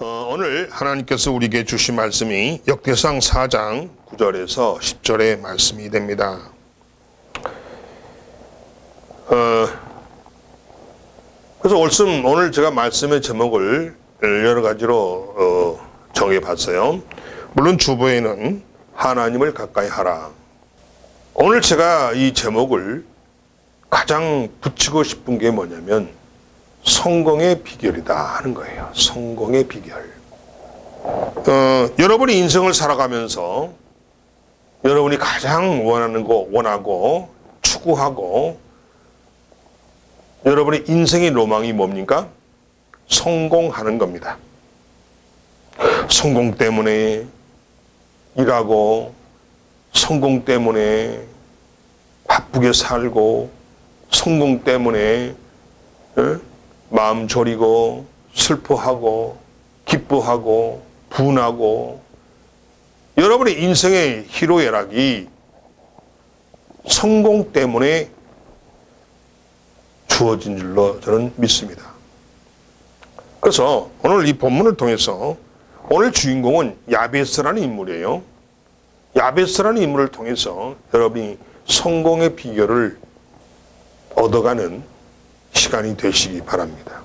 오늘 하나님께서 우리에게 주신 말씀이 역대상 4장 9절에서 10절의 말씀이 됩니다. 그래서 오늘 제가 말씀의 제목을 여러 가지로 정해봤어요. 물론 주보에는 하나님을 가까이 하라. 오늘 제가 이 제목을 가장 붙이고 싶은 게 뭐냐면 성공의 비결이다 하는 거예요. 성공의 비결. 여러분이 인생을 살아가면서 여러분이 가장 원하고 추구하고 여러분의 인생의 로망이 뭡니까? 성공하는 겁니다. 성공 때문에 일하고 성공 때문에 바쁘게 살고 성공 때문에 마음 졸이고 슬퍼하고 기뻐하고 분하고 여러분의 인생의 희로애락이 성공 때문에 주어진 줄로 저는 믿습니다. 그래서 오늘 이 본문을 통해서 오늘 주인공은 야베스라는 인물이에요. 야베스라는 인물을 통해서 여러분이 성공의 비결을 얻어가는 시간이 되시기 바랍니다.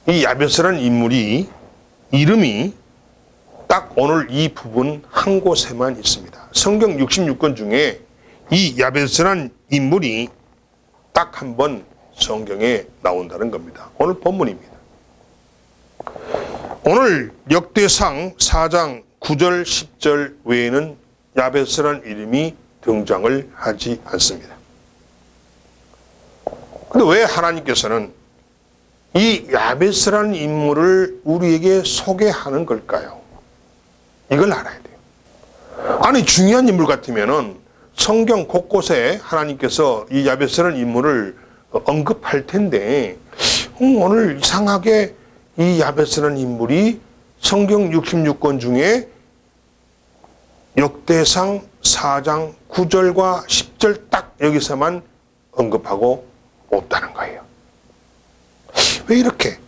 이 야베스라는 인물이 이름이 딱 오늘 이 부분 한 곳에만 있습니다. 성경 66권 중에 이 야베스라는 인물이 딱 한 번 성경에 나온다는 겁니다. 오늘 본문입니다. 오늘 역대상 4장 9절 10절 외에는 야베스라는 이름이 등장을 하지 않습니다. 근데 왜 하나님께서는 이 야베스라는 인물을 우리에게 소개하는 걸까요? 이걸 알아야 돼요. 아니 중요한 인물 같으면은 성경 곳곳에 하나님께서 이 야베스라는 인물을 언급할 텐데 오늘 이상하게 이 야베스라는 인물이 성경 66권 중에 역대상 4장 9절과 10절 딱 여기서만 언급하고 없다는 거예요. 왜 이렇게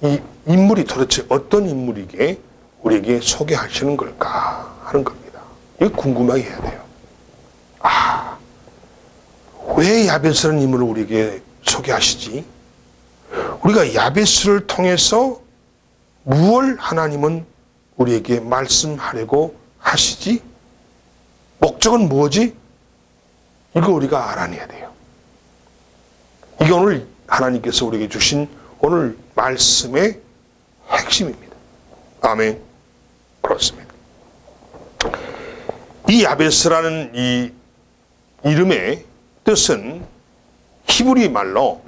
이 인물이 도대체 어떤 인물이기에 우리에게 소개하시는 걸까 하는 겁니다. 이거 궁금하게 해야 돼요. 왜 야베스라는 인물을 우리에게 소개하시지? 우리가 야베스를 통해서 무엇을 하나님은 우리에게 말씀하려고 하시지? 목적은 뭐지? 이거 우리가 알아내야 돼요. 이게 오늘 하나님께서 우리에게 주신 오늘 말씀의 핵심입니다. 아멘. 그렇습니다. 이 야베스라는 이 이름의 뜻은 히브리 말로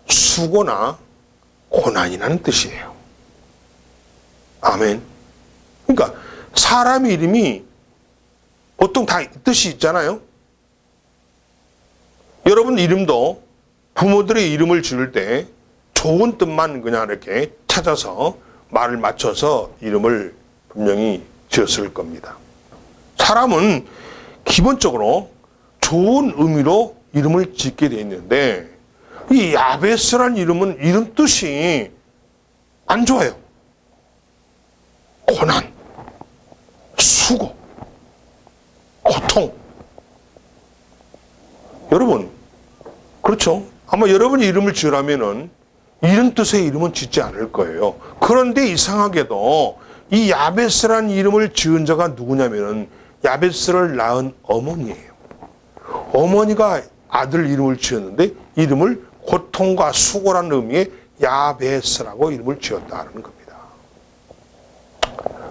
수고나 고난이라는 뜻이에요. 아멘. 그러니까 사람 이름이 보통 다 뜻이 있잖아요. 여러분 이름도 부모들의 이름을 지을 때 좋은 뜻만 그냥 이렇게 찾아서 말을 맞춰서 이름을 분명히 지었을 겁니다. 사람은 기본적으로 좋은 의미로 이름을 짓게 되어 있는데 이 야베스라는 이름은 이름 뜻이 안 좋아요. 고난, 수고, 고통. 여러분, 그렇죠? 아마 여러분이 이름을 지으라면은 이런 뜻의 이름은 짓지 않을 거예요. 그런데 이상하게도 이 야베스라는 이름을 지은 자가 누구냐면은 야베스를 낳은 어머니예요. 어머니가 아들 이름을 지었는데 이름을 고통과 수고라는 의미의 야베스라고 이름을 지었다는 겁니다.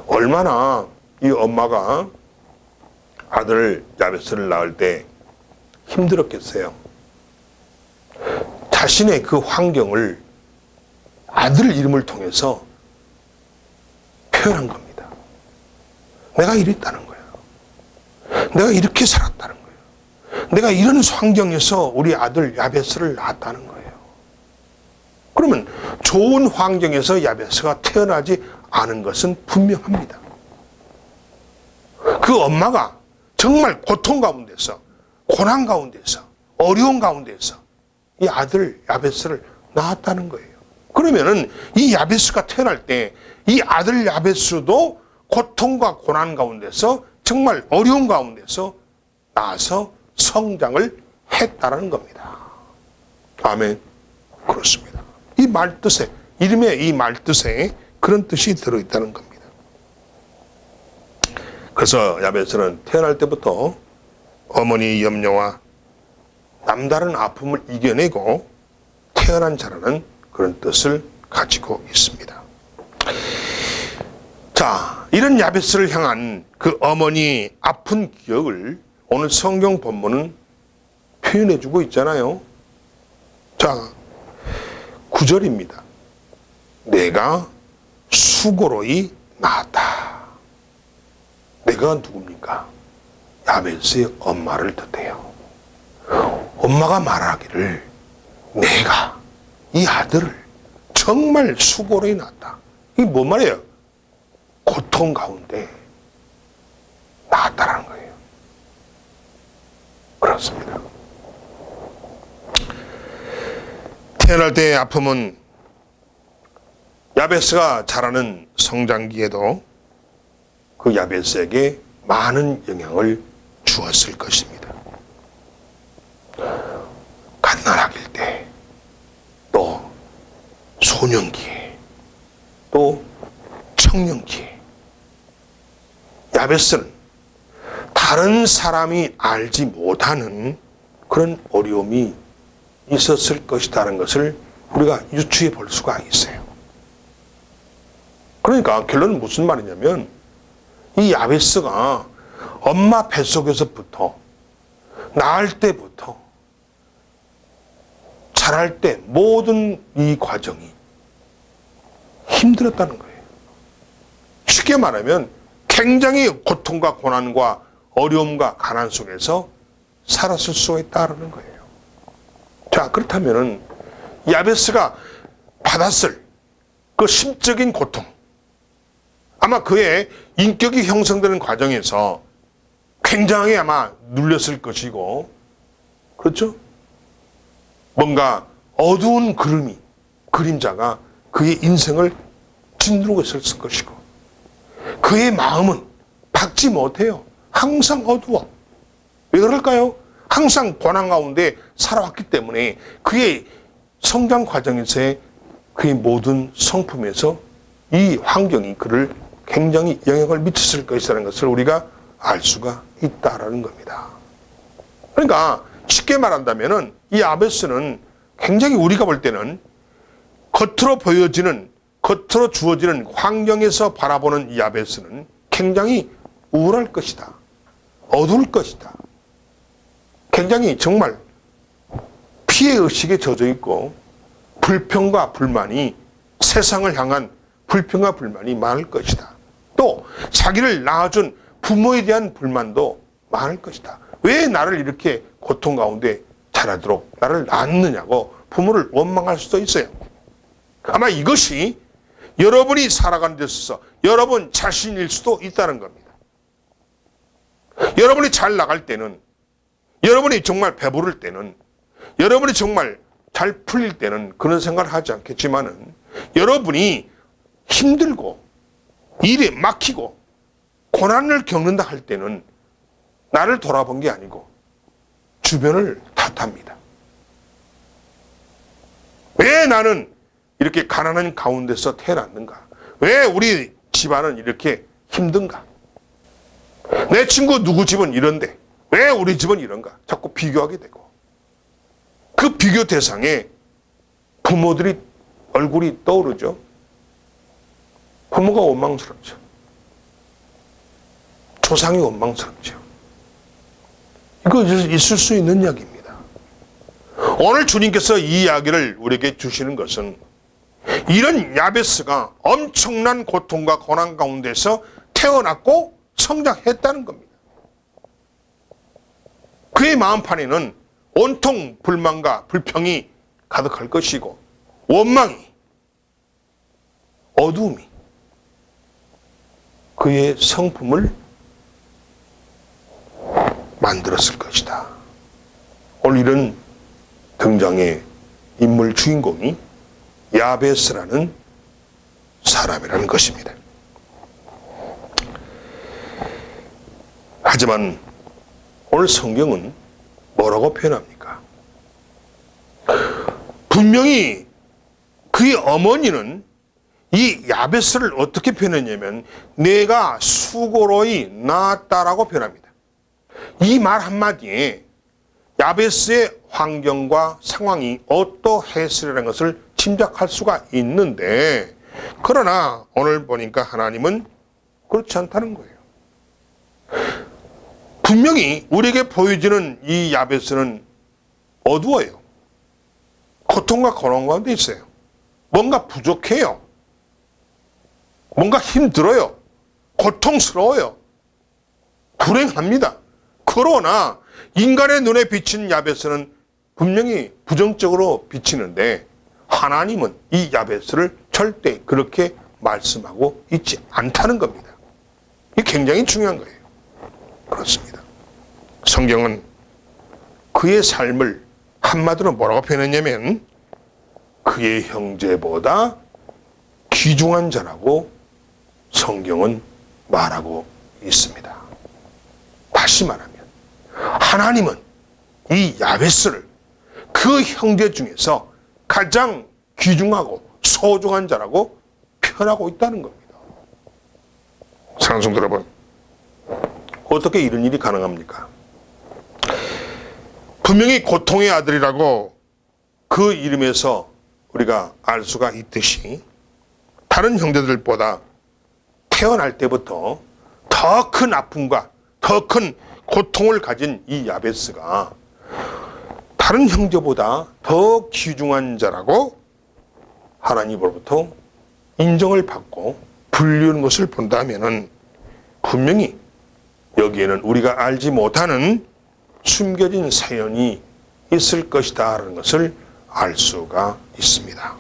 얼마나 이 엄마가 아들 야베스를 낳을 때 힘들었겠어요. 자신의 그 환경을 아들 이름을 통해서 표현한 겁니다. 내가 이랬다는 거예요. 내가 이렇게 살았다는 거예요. 내가 이런 환경에서 우리 아들 야베스를 낳았다는 거예요. 그러면 좋은 환경에서 야베스가 태어나지 않은 것은 분명합니다. 그 엄마가 정말 고통 가운데서 고난 가운데서 어려운 가운데서 이 아들 야베스를 낳았다는 거예요. 그러면은 이 야베스가 태어날 때 이 아들 야베스도 고통과 고난 가운데서 정말 어려운 가운데서 나서 성장을 했다는 겁니다. 아멘. 그렇습니다. 이 말뜻에, 이름의 이 말뜻에 그런 뜻이 들어있다는 겁니다. 그래서 야베스는 태어날 때부터 어머니의 염려와 남다른 아픔을 이겨내고 태어난 자라는 그런 뜻을 가지고 있습니다. 자, 이런 야베스를 향한 그 어머니의 아픈 기억을 오늘 성경 본문은 표현해주고 있잖아요. 자, 9절입니다. 내가 수고로이 낳았다. 내가 누굽니까? 야베스의 엄마를 뜻해요. 엄마가 말하기를 내가 이 아들을 정말 수고로이 낳았다. 이게 뭔 말이에요? 고통 가운데 낳았다라는 거예요. 그렇습니다. 태어날 때의 아픔은 야베스가 자라는 성장기에도 그 야베스에게 많은 영향을 주었을 것입니다. 갓난아기일 때, 또 소년기에, 또 청년기에 야베스는 다른 사람이 알지 못하는 그런 어려움이 있었을 것이라는 것을 우리가 유추해 볼 수가 있어요. 그러니까 결론은 무슨 말이냐면 이 야베스가 엄마 뱃속에서부터 낳을 때부터 자랄 때 모든 이 과정이 힘들었다는 거예요. 쉽게 말하면 굉장히 고통과 고난과 어려움과 가난 속에서 살았을 수가 있다는 거예요. 자, 그렇다면은 야베스가 받았을 그 심적인 고통, 아마 그의 인격이 형성되는 과정에서 굉장히 아마 눌렸을 것이고, 그렇죠? 뭔가 어두운 그림자가 그의 인생을 짓누르고 있었을 것이고, 그의 마음은 밝지 못해요. 항상 어두워. 왜 그럴까요? 항상 고난 가운데 살아왔기 때문에 그의 성장 과정에서의 그의 모든 성품에서 이 환경이 그를 굉장히 영향을 미쳤을 것이라는 것을 우리가 알 수가 있다라는 겁니다. 그러니까 쉽게 말한다면은 이 야베스는 굉장히 우리가 볼 때는 겉으로 주어지는 환경에서 바라보는 이 야베스는 굉장히 우울할 것이다. 어두울 것이다. 굉장히 정말 피해의식에 젖어 있고 불평과 불만이, 세상을 향한 불평과 불만이 많을 것이다. 또 자기를 낳아준 부모에 대한 불만도 많을 것이다. 왜 나를 이렇게 고통 가운데 자라도록 나를 낳았느냐고 부모를 원망할 수도 있어요. 아마 이것이 여러분이 살아가는 데 있어서 여러분 자신일 수도 있다는 겁니다. 여러분이 잘 나갈 때는, 여러분이 정말 배부를 때는, 여러분이 정말 잘 풀릴 때는 그런 생각을 하지 않겠지만은, 여러분이 힘들고 일에 막히고 고난을 겪는다 할 때는 나를 돌아본 게 아니고 주변을 탓합니다. 왜 나는 이렇게 가난한 가운데서 태어났는가? 왜 우리 집안은 이렇게 힘든가? 내 친구 누구 집은 이런데 왜 우리 집은 이런가? 자꾸 비교하게 되고, 그 비교 대상에 부모들이 얼굴이 떠오르죠. 부모가 원망스럽죠. 조상이 원망스럽죠. 이거 있을 수 있는 이야기입니다. 오늘 주님께서 이 이야기를 우리에게 주시는 것은 이런 야베스가 엄청난 고통과 고난 가운데서 태어났고 성장했다는 겁니다. 그의 마음판에는 온통 불만과 불평이 가득할 것이고, 원망이, 어두움이 그의 성품을 만들었을 것이다. 오늘 이런 등장의 인물 주인공이 야베스라는 사람이라는 것입니다. 하지만 오늘 성경은 뭐라고 표현합니까? 분명히 그의 어머니는 이 야베스를 어떻게 표현했냐면 내가 수고로이 낳았다라고 표현합니다. 이 말 한마디에 야베스의 환경과 상황이 어떠했으리라는 것을 짐작할 수가 있는데, 그러나 오늘 보니까 하나님은 그렇지 않다는 거예요. 분명히 우리에게 보여지는 이 야베스는 어두워요. 고통과 고난 가운데 있어요. 뭔가 부족해요. 뭔가 힘들어요. 고통스러워요. 불행합니다. 그러나 인간의 눈에 비친 야베스는 분명히 부정적으로 비치는데 하나님은 이 야베스를 절대 그렇게 말씀하고 있지 않다는 겁니다. 이게 굉장히 중요한 거예요. 그렇습니다. 성경은 그의 삶을 한마디로 뭐라고 표현했냐면 그의 형제보다 귀중한 자라고 성경은 말하고 있습니다. 다시 말하면 하나님은 이 야베스를 그 형제 중에서 가장 귀중하고 소중한 자라고 표현하고 있다는 겁니다. 사랑하는 성도 여러분, 어떻게 이런 일이 가능합니까? 분명히 고통의 아들이라고 그 이름에서 우리가 알 수가 있듯이 다른 형제들보다 태어날 때부터 더 큰 아픔과 더 큰 고통을 가진 이 야베스가 다른 형제보다 더 귀중한 자라고 하나님으로부터 인정을 받고 불리우는 것을 본다면은 분명히 여기에는 우리가 알지 못하는 숨겨진 사연이 있을 것이다 라는 것을 알 수가 있습니다.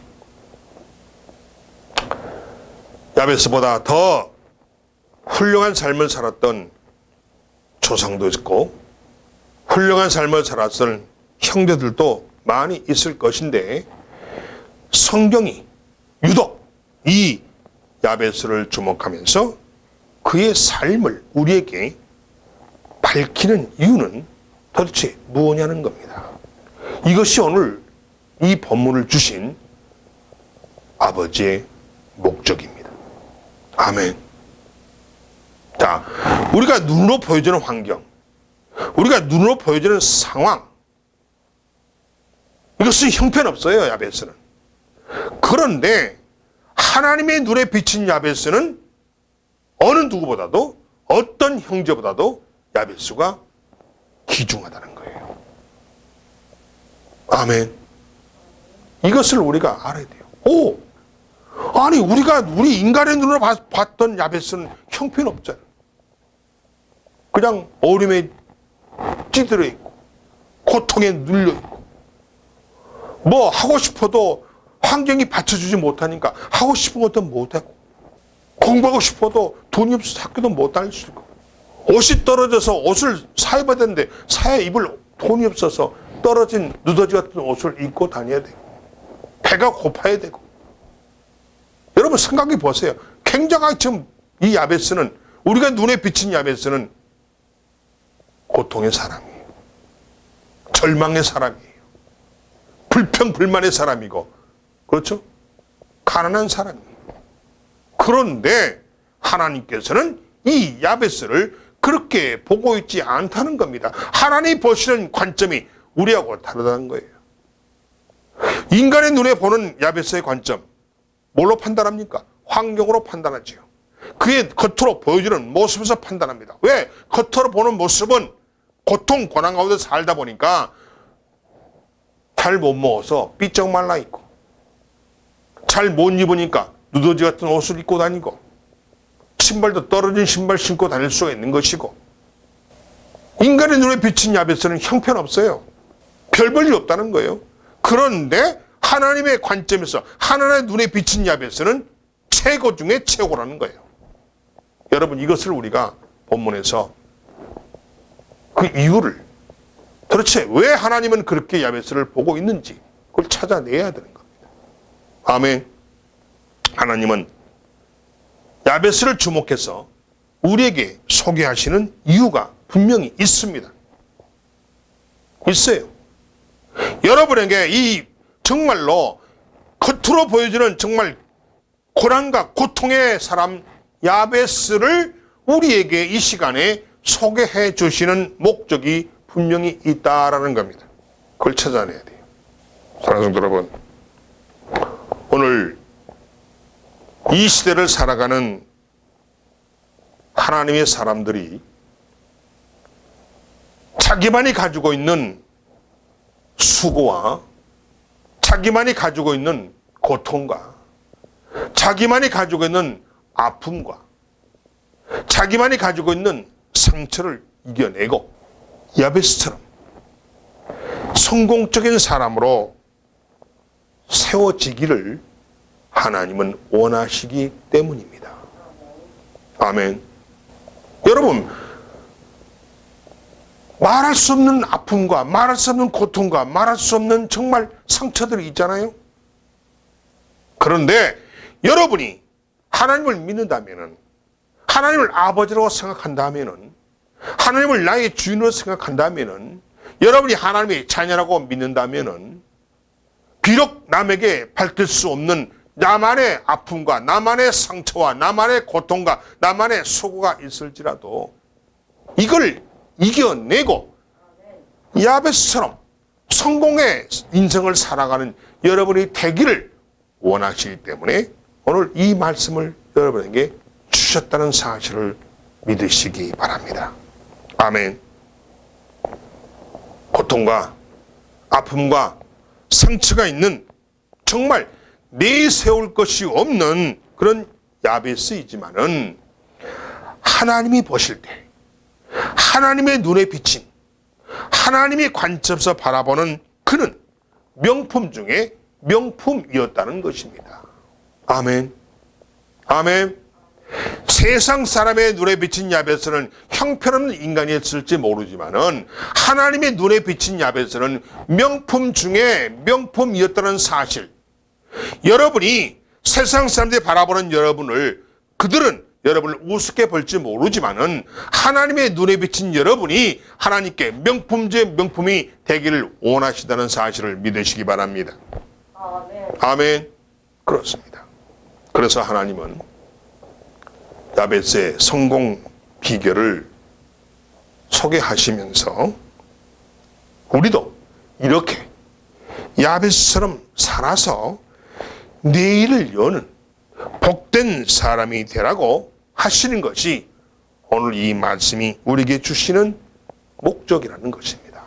야베스보다 더 훌륭한 삶을 살았던 조상도 있고 훌륭한 삶을 살았을 형제들도 많이 있을 것인데 성경이 유독 이 야베스를 주목하면서 그의 삶을 우리에게 밝히는 이유는 도대체 무엇냐는 겁니다. 이것이 오늘 이 본문을 주신 아버지의 목적입니다. 아멘. 자, 우리가 눈으로 보여지는 환경, 우리가 눈으로 보여지는 상황, 이것은 형편없어요, 야베스는. 그런데 하나님의 눈에 비친 야베스는 어느 누구보다도 어떤 형제보다도 야베스가 귀중하다는 거예요. 아멘. 이것을 우리가 알아야 돼요. 오! 아니, 우리 인간의 눈으로 봤던 야베스는 형편없잖아요. 그냥 어려움에 찌들어 있고, 고통에 눌려 있고, 뭐 하고 싶어도 환경이 받쳐주지 못하니까 하고 싶은 것도 못하고, 공부하고 싶어도 돈이 없어서 학교도 못 다닐 수 있고, 옷이 떨어져서 옷을 사야 되는데 사야 입을 돈이 없어서 떨어진 누더지 같은 옷을 입고 다녀야 되고, 배가 고파야 되고. 여러분 생각해 보세요. 굉장히 지금 이 야베스는, 우리가 눈에 비친 야베스는 고통의 사람이에요. 절망의 사람이에요. 불평불만의 사람이고, 그렇죠? 가난한 사람이에요. 그런데 하나님께서는 이 야베스를 그렇게 보고 있지 않다는 겁니다. 하나님 보시는 관점이 우리하고 다르다는 거예요. 인간의 눈에 보는 야베스의 관점, 뭘로 판단합니까? 환경으로 판단하지요. 그의 겉으로 보여주는 모습에서 판단합니다. 왜? 겉으로 보는 모습은 고통, 고난 가운데 살다 보니까 잘 못 먹어서 삐쩍 말라 있고, 잘 못 입으니까 누더지 같은 옷을 입고 다니고, 신발도 떨어진 신발 신고 다닐 수가 있는 것이고, 인간의 눈에 비친 야베스는 형편없어요. 별 볼 일 없다는 거예요. 그런데 하나님의 관점에서 하나님의 눈에 비친 야베스는 최고 중에 최고라는 거예요. 여러분, 이것을 우리가 본문에서 그 이유를, 도대체 왜 하나님은 그렇게 야베스를 보고 있는지, 그걸 찾아내야 되는 겁니다. 아멘. 하나님은 야베스를 주목해서 우리에게 소개하시는 이유가 분명히 있습니다. 있어요. 여러분에게 이 정말로 겉으로 보여지는 정말 고난과 고통의 사람 야베스를 우리에게 이 시간에 소개해 주시는 목적이 분명히 있다라는 겁니다. 그걸 찾아내야 돼요. 사랑하는 성도 여러분, 오늘 이 시대를 살아가는 하나님의 사람들이 자기만이 가지고 있는 수고와 자기만이 가지고 있는 고통과 자기만이 가지고 있는 아픔과 자기만이 가지고 있는 상처를 이겨내고 야베스처럼 성공적인 사람으로 세워지기를 하나님은 원하시기 때문입니다. 아멘. 여러분, 말할 수 없는 아픔과 말할 수 없는 고통과 말할 수 없는 정말 상처들이 있잖아요. 그런데 여러분이 하나님을 믿는다면은, 하나님을 아버지라고 생각한다면은, 하나님을 나의 주인으로 생각한다면은, 여러분이 하나님의 자녀라고 믿는다면은, 비록 남에게 밝힐 수 없는 나만의 아픔과 나만의 상처와 나만의 고통과 나만의 수고가 있을지라도 이걸 이겨내고 야베스처럼 성공의 인생을 살아가는 여러분이 되기를 원하시기 때문에 오늘 이 말씀을 여러분에게 주셨다는 사실을 믿으시기 바랍니다. 아멘. 고통과 아픔과 상처가 있는 정말 내세울 것이 없는 그런 야베스이지만은 하나님이 보실 때 하나님의 눈에 비친 하나님의 관점에서 바라보는 그는 명품 중에 명품이었다는 것입니다. 아멘. 아멘. 세상 사람의 눈에 비친 야베스는 형편없는 인간이었을지 모르지만은 하나님의 눈에 비친 야베스는 명품 중에 명품이었다는 사실. 여러분이 세상 사람들이 바라보는 여러분을 그들은 여러분을 우습게 볼지 모르지만은 하나님의 눈에 비친 여러분이 하나님께 명품 중에 명품이 되기를 원하시다는 사실을 믿으시기 바랍니다. 아멘. 아멘. 그렇습니다. 그래서 하나님은 야베스의 성공 비결을 소개하시면서 우리도 이렇게 야베스처럼 살아서 내일을 여는 복된 사람이 되라고 하시는 것이 오늘 이 말씀이 우리에게 주시는 목적이라는 것입니다.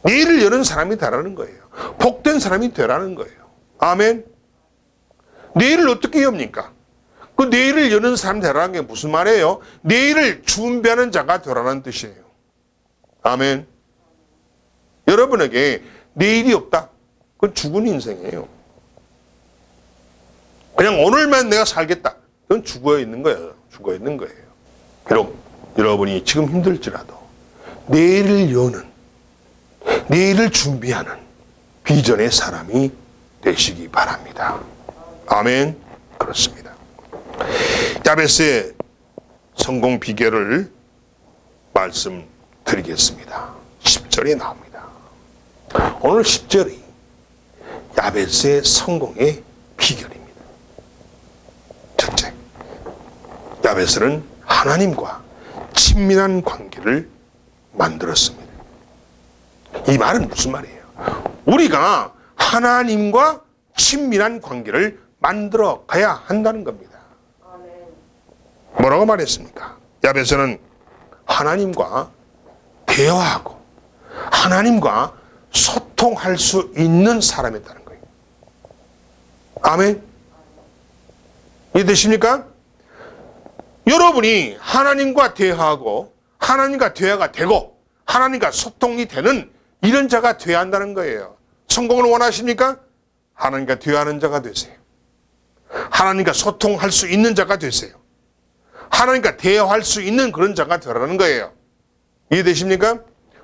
내일을 여는 사람이 되라는 거예요. 복된 사람이 되라는 거예요. 아멘. 내일을 어떻게 엽니까? 그 내일을 여는 사람 되라는 게 무슨 말이에요? 내일을 준비하는 자가 되라는 뜻이에요. 아멘. 여러분에게 내일이 없다? 그건 죽은 인생이에요. 그냥 오늘만 내가 살겠다. 그건 죽어 있는 거예요. 죽어 있는 거예요. 비록 여러분이 지금 힘들지라도 내일을 여는, 내일을 준비하는 비전의 사람이 되시기 바랍니다. 아멘. 그렇습니다. 야베스의 성공 비결을 말씀드리겠습니다. 10절에 나옵니다. 오늘 10절이 야베스의 성공의 비결입니다. 첫째, 야베스는 하나님과 친밀한 관계를 만들었습니다. 이 말은 무슨 말이에요? 우리가 하나님과 친밀한 관계를 만들어 가야 한다는 겁니다. 뭐라고 말했습니까? 야베스는 하나님과 대화하고 하나님과 소통할 수 있는 사람이었다는 거예요. 아멘. 이해되십니까? 여러분이 하나님과 대화하고 하나님과 대화가 되고 하나님과 소통이 되는 이런 자가 되어야 한다는 거예요. 성공을 원하십니까? 하나님과 대화하는 자가 되세요. 하나님과 소통할 수 있는 자가 되세요. 하나님과 대화할 수 있는 그런 자가 되라는 거예요. 이해되십니까?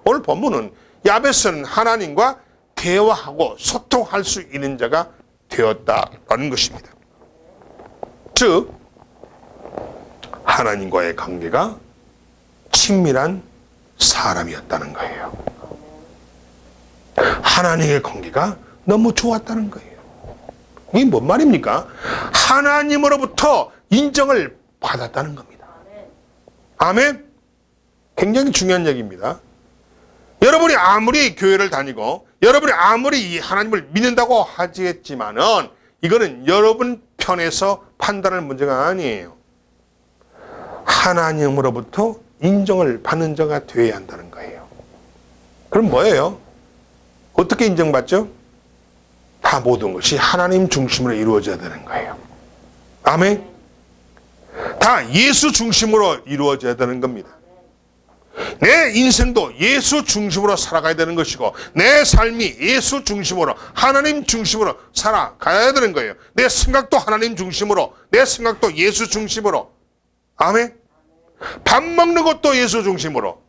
오늘 본문은 야베스는 하나님과 대화하고 소통할 수 있는 자가 되었다라는 것입니다. 즉 하나님과의 관계가 친밀한 사람이었다는 거예요. 하나님의 관계가 너무 좋았다는 거예요. 이게 뭔 말입니까? 하나님으로부터 인정을 받았다는 겁니다. 아멘? 굉장히 중요한 얘기입니다. 여러분이 아무리 교회를 다니고 여러분이 아무리 이 하나님을 믿는다고 하지만은 이거는 여러분 편에서 판단할 문제가 아니에요. 하나님으로부터 인정을 받는 자가 되어야 한다는 거예요. 그럼 뭐예요? 어떻게 인정받죠? 다 모든 것이 하나님 중심으로 이루어져야 되는 거예요. 아멘? 다 예수 중심으로 이루어져야 되는 겁니다. 내 인생도 예수 중심으로 살아가야 되는 것이고 내 삶이 예수 중심으로 하나님 중심으로 살아가야 되는 거예요. 내 생각도 하나님 중심으로, 내 생각도 예수 중심으로. 아멘? 밥 먹는 것도 예수 중심으로,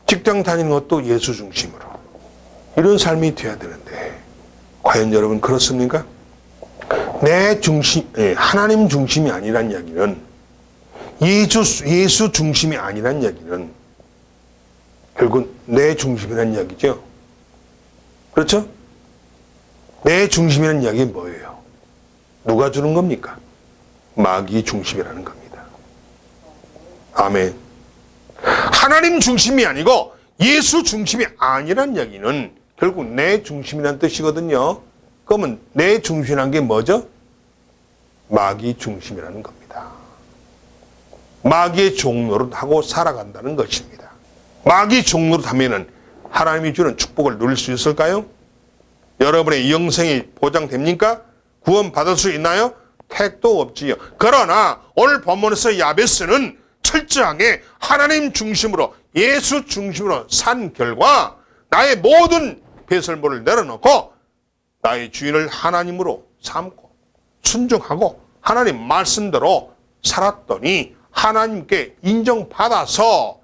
직장 다니는 것도 예수 중심으로. 이런 삶이 돼야 되는데 과연 여러분 그렇습니까? 내 중심, 하나님 중심이 아니란 이야기는, 예수 중심이 아니란 이야기는 결국 내 중심이라는 이야기죠. 그렇죠? 내 중심이라는 이야기는 뭐예요? 누가 주는 겁니까? 마귀 중심이라는 겁니다. 아멘. 하나님 중심이 아니고 예수 중심이 아니란 이야기는 결국 내 중심이라는 뜻이거든요. 그러면 내 중심이라는 게 뭐죠? 마귀 중심이라는 겁니다. 마귀의 종노릇 하고 살아간다는 것입니다. 마귀 종노릇 하면은 하나님이 주는 축복을 누릴 수 있을까요? 여러분의 영생이 보장됩니까? 구원 받을 수 있나요? 택도 없지요. 그러나 오늘 본문에서 야베스는 철저하게 하나님 중심으로, 예수 중심으로 산 결과 나의 모든 배설물을 내려놓고 나의 주인을 하나님으로 삼고 순종하고 하나님 말씀대로 살았더니 하나님께 인정받아서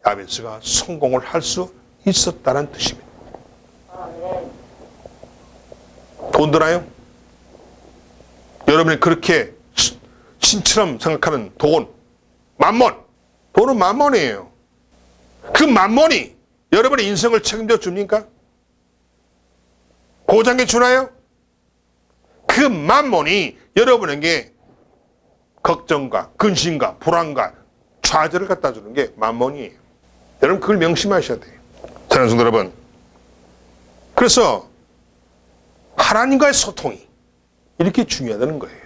야베스가 성공을 할 수 있었다는 뜻입니다. 돈 드나요? 여러분이 그렇게 신처럼 생각하는 돈, 만몬. 돈은 만몬이에요. 그 만몬이 여러분의 인생을 책임져 줍니까? 보장해 주나요? 그 만몬이 여러분에게 걱정과 근심과 불안과 좌절을 갖다 주는 게 만몬이에요. 여러분 그걸 명심하셔야 돼요. 사랑하는 성도 여러분, 그래서 하나님과의 소통이 이렇게 중요하다는 거예요.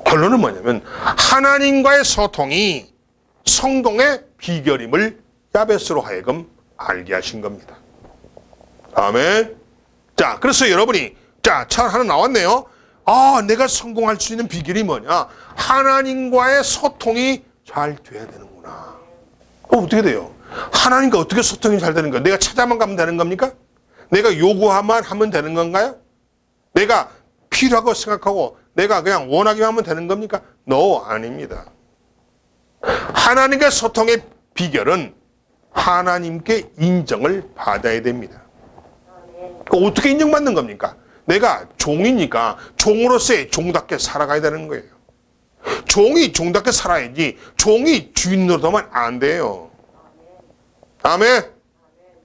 결론은 뭐냐면 하나님과의 소통이 성공의 비결임을 야베스로 하여금 알게 하신 겁니다. 아멘. 자, 그래서 여러분이 차 하나 나왔네요. 아, 내가 성공할 수 있는 비결이 뭐냐? 하나님과의 소통이 잘 돼야 되는구나. 어떻게 돼요? 하나님과 어떻게 소통이 잘 되는 거야? 내가 찾아만 가면 되는 겁니까? 내가 요구하면 하면 되는 건가요? 내가 필요하고 생각하고 내가 그냥 원하기만 하면 되는 겁니까? No, 아닙니다. 하나님과 소통의 비결은 하나님께 인정을 받아야 됩니다. 어떻게 인정받는 겁니까? 내가 종이니까 종으로서의 종답게 살아가야 되는 거예요. 종이 종답게 살아야지 종이 주인 노릇하면 안 돼요. 아멘.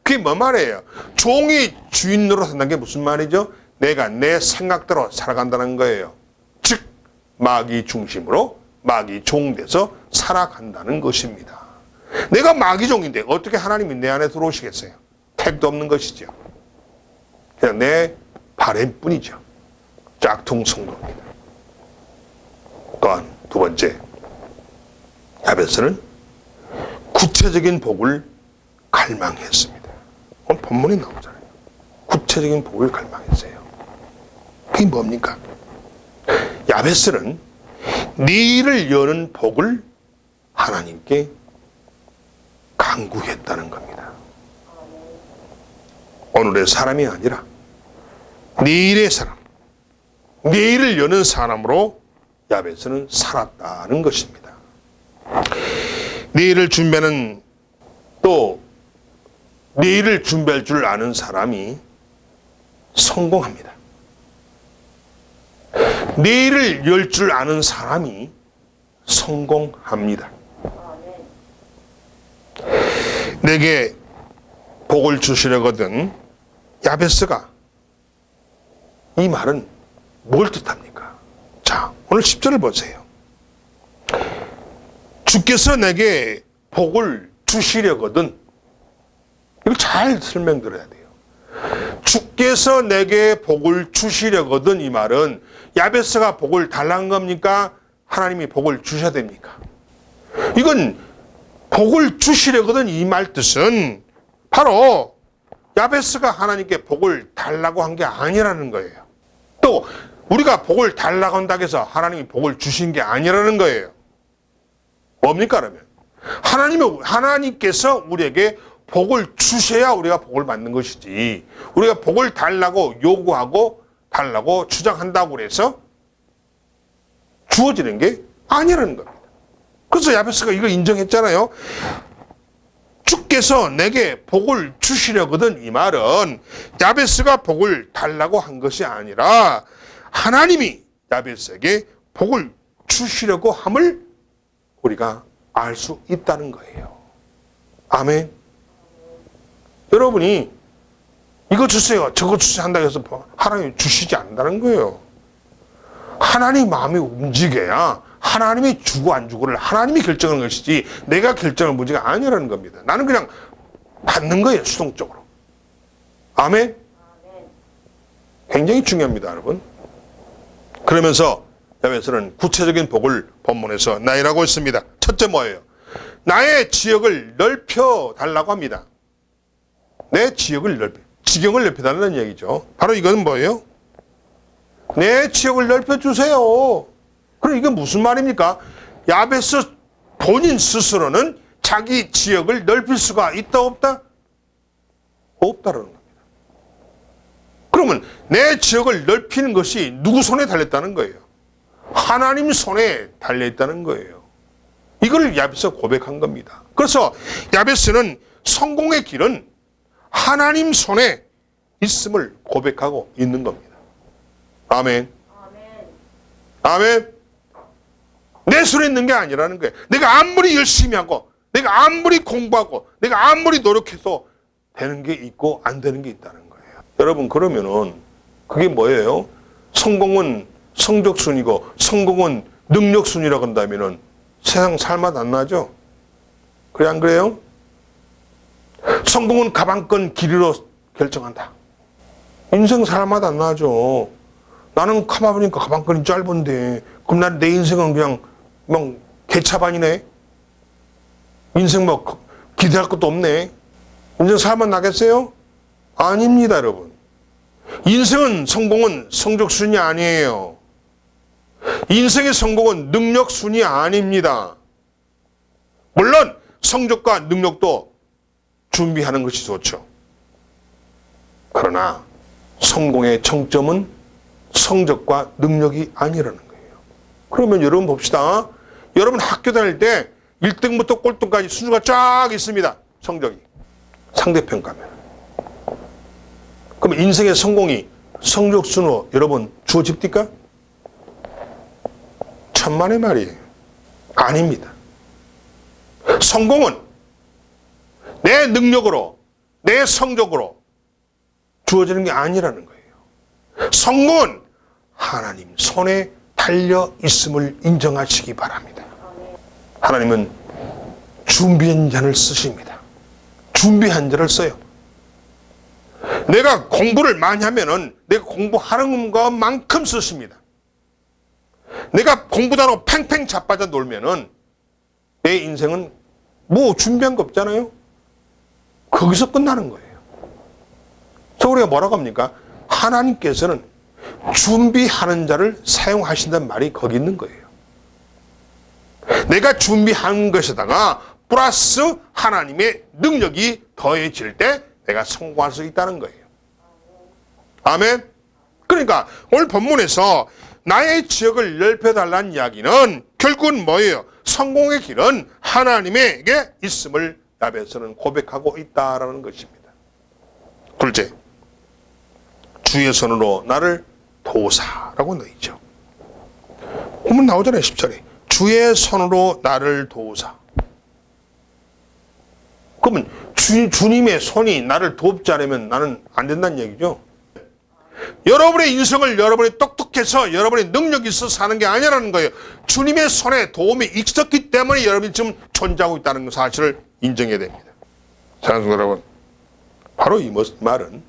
그게 뭔 말이에요? 종이 주인 노릇한다는 게 무슨 말이죠? 내가 내 생각대로 살아간다는 거예요. 즉 마귀 중심으로 마귀 종돼서 살아간다는 것입니다. 내가 마귀 종인데 어떻게 하나님이 내 안에 들어오시겠어요? 택도 없는 것이죠. 그냥 내 바램뿐이죠. 짝퉁 성도입니다. 또한 두 번째, 야베스는 구체적인 복을 갈망했습니다. 오늘 본문에 나오잖아요. 구체적인 복을 갈망했어요. 그게 뭡니까? 야베스는 니를 여는 복을 하나님께 간구했다는 겁니다. 오늘의 사람이 아니라 내일의 사람, 내일을 여는 사람으로 야베스는 살았다는 것입니다. 내일을 준비하는 또 내일을 준비할 줄 아는 사람이 성공합니다. 내일을 열 줄 아는 사람이 성공합니다. 내게 복을 주시려거든 야베스가, 이 말은 뭘 뜻합니까? 자, 오늘 10절을 보세요. 주께서 내게 복을 주시려거든, 이걸 잘 설명드려야 돼요. 주께서 내게 복을 주시려거든, 이 말은 야베스가 복을 달라는 겁니까? 하나님이 복을 주셔야 됩니까? 이건 복을 주시려거든, 이 말 뜻은 바로 야베스가 하나님께 복을 달라고 한 게 아니라는 거예요. 또 우리가 복을 달라고 한다고 해서 하나님이 복을 주신 게 아니라는 거예요. 뭡니까 그러면? 하나님께서 우리에게 복을 주셔야 우리가 복을 받는 것이지, 우리가 복을 달라고 요구하고 달라고 주장한다고 그래서 주어지는 게 아니라는 겁니다. 그래서 야베스가 이걸 인정했잖아요. 주께서 내게 복을 주시려거든, 이 말은 야베스가 복을 달라고 한 것이 아니라 하나님이 야베스에게 복을 주시려고 함을 우리가 알 수 있다는 거예요. 아멘. 여러분이 이거 주세요, 저거 주세요 한다고 해서 하나님이 주시지 않는다는 거예요. 하나님 마음이 움직여야 하나님이 주고 안 주고를 하나님이 결정하는 것이지 내가 결정할 문제가 아니라는 겁니다. 나는 그냥 받는 거예요, 수동적으로. 아멘. 굉장히 중요합니다, 여러분. 그러면서 야베스는 구체적인 복을 본문에서 나열하고 있습니다. 첫째 뭐예요? 나의 지역을 넓혀 달라고 합니다. 내 지역을 지경을 넓혀달라는 얘기죠. 바로 이건 뭐예요? 내 지역을 넓혀주세요. 그럼 이건 무슨 말입니까? 야베스 본인 스스로는 자기 지역을 넓힐 수가 있다 없다? 없다라는 겁니다. 그러면 내 지역을 넓히는 것이 누구 손에 달렸다는 거예요? 하나님 손에 달려있다는 거예요. 이걸 야베스가 고백한 겁니다. 그래서 야베스는 성공의 길은 하나님 손에 있음을 고백하고 있는 겁니다. 아멘. 아멘. 내 손에 있는 게 아니라는 거예요. 내가 아무리 열심히 하고, 내가 아무리 공부하고, 내가 아무리 노력해서 되는 게 있고 안 되는 게 있다는 거예요. 여러분, 그러면은 그게 뭐예요? 성공은 성적순이고 성공은 능력순이라고 한다면은 세상 살맛 안 나죠? 그래, 안 그래요? 성공은 가방끈 길이로 결정한다. 인생 살맛 안 나죠. 나는 가만보니까 가방끈이 짧은데 그럼 내 인생은 그냥 개차반이네. 인생 기대할 것도 없네. 인생 살맛 나겠어요? 아닙니다, 여러분. 인생은 성공은 성적순이 아니에요. 인생의 성공은 능력순이 아닙니다. 물론 성적과 능력도 준비하는 것이 좋죠. 그러나 성공의 정점은 성적과 능력이 아니라는 거예요. 그러면 여러분 봅시다. 여러분 학교 다닐 때 1등부터 꼴등까지 순서가 쫙 있습니다. 성적이. 상대평가면. 그럼 인생의 성공이 성적순으로 여러분 주어집니까? 천만의 말이에요. 아닙니다. 성공은 내 능력으로, 내 성적으로 주어지는 게 아니라는 거예요. 성공은 하나님 손에 달려 있음을 인정하시기 바랍니다. 하나님은 준비한 자를 쓰십니다. 준비한 자를 써요. 내가 공부를 많이 하면은 내가 공부하는 것만큼 쓰십니다. 내가 공부도 안 하고 팽팽 자빠져 놀면은 내 인생은 뭐 준비한 거 없잖아요. 거기서 끝나는 거예요. 그래서 우리가 뭐라고 합니까? 하나님께서는 준비하는 자를 사용하신다는 말이 거기 있는 거예요. 내가 준비한 것에다가 플러스 하나님의 능력이 더해질 때 내가 성공할 수 있다는 거예요. 아멘. 그러니까 오늘 본문에서 나의 지역을 넓혀달라는 이야기는 결국은 뭐예요? 성공의 길은 하나님에게 있음을 야베스는 고백하고 있다라는 것입니다. 둘째, 주의 손으로 나를 도우사라고 넣어 있죠. 보면 나오잖아요. 10절에. 주의 손으로 나를 도우사. 그러면 주님의 손이 나를 돕지 않으면 나는 안 된다는 얘기죠. 여러분의 인생을 여러분이 똑똑해서 여러분의 능력이 있어서 사는 게 아니라는 거예요. 주님의 손에 도움이 있었기 때문에 여러분이 지금 존재하고 있다는 사실을 인정해야 됩니다. 사랑하는 여러분, 바로 이 말은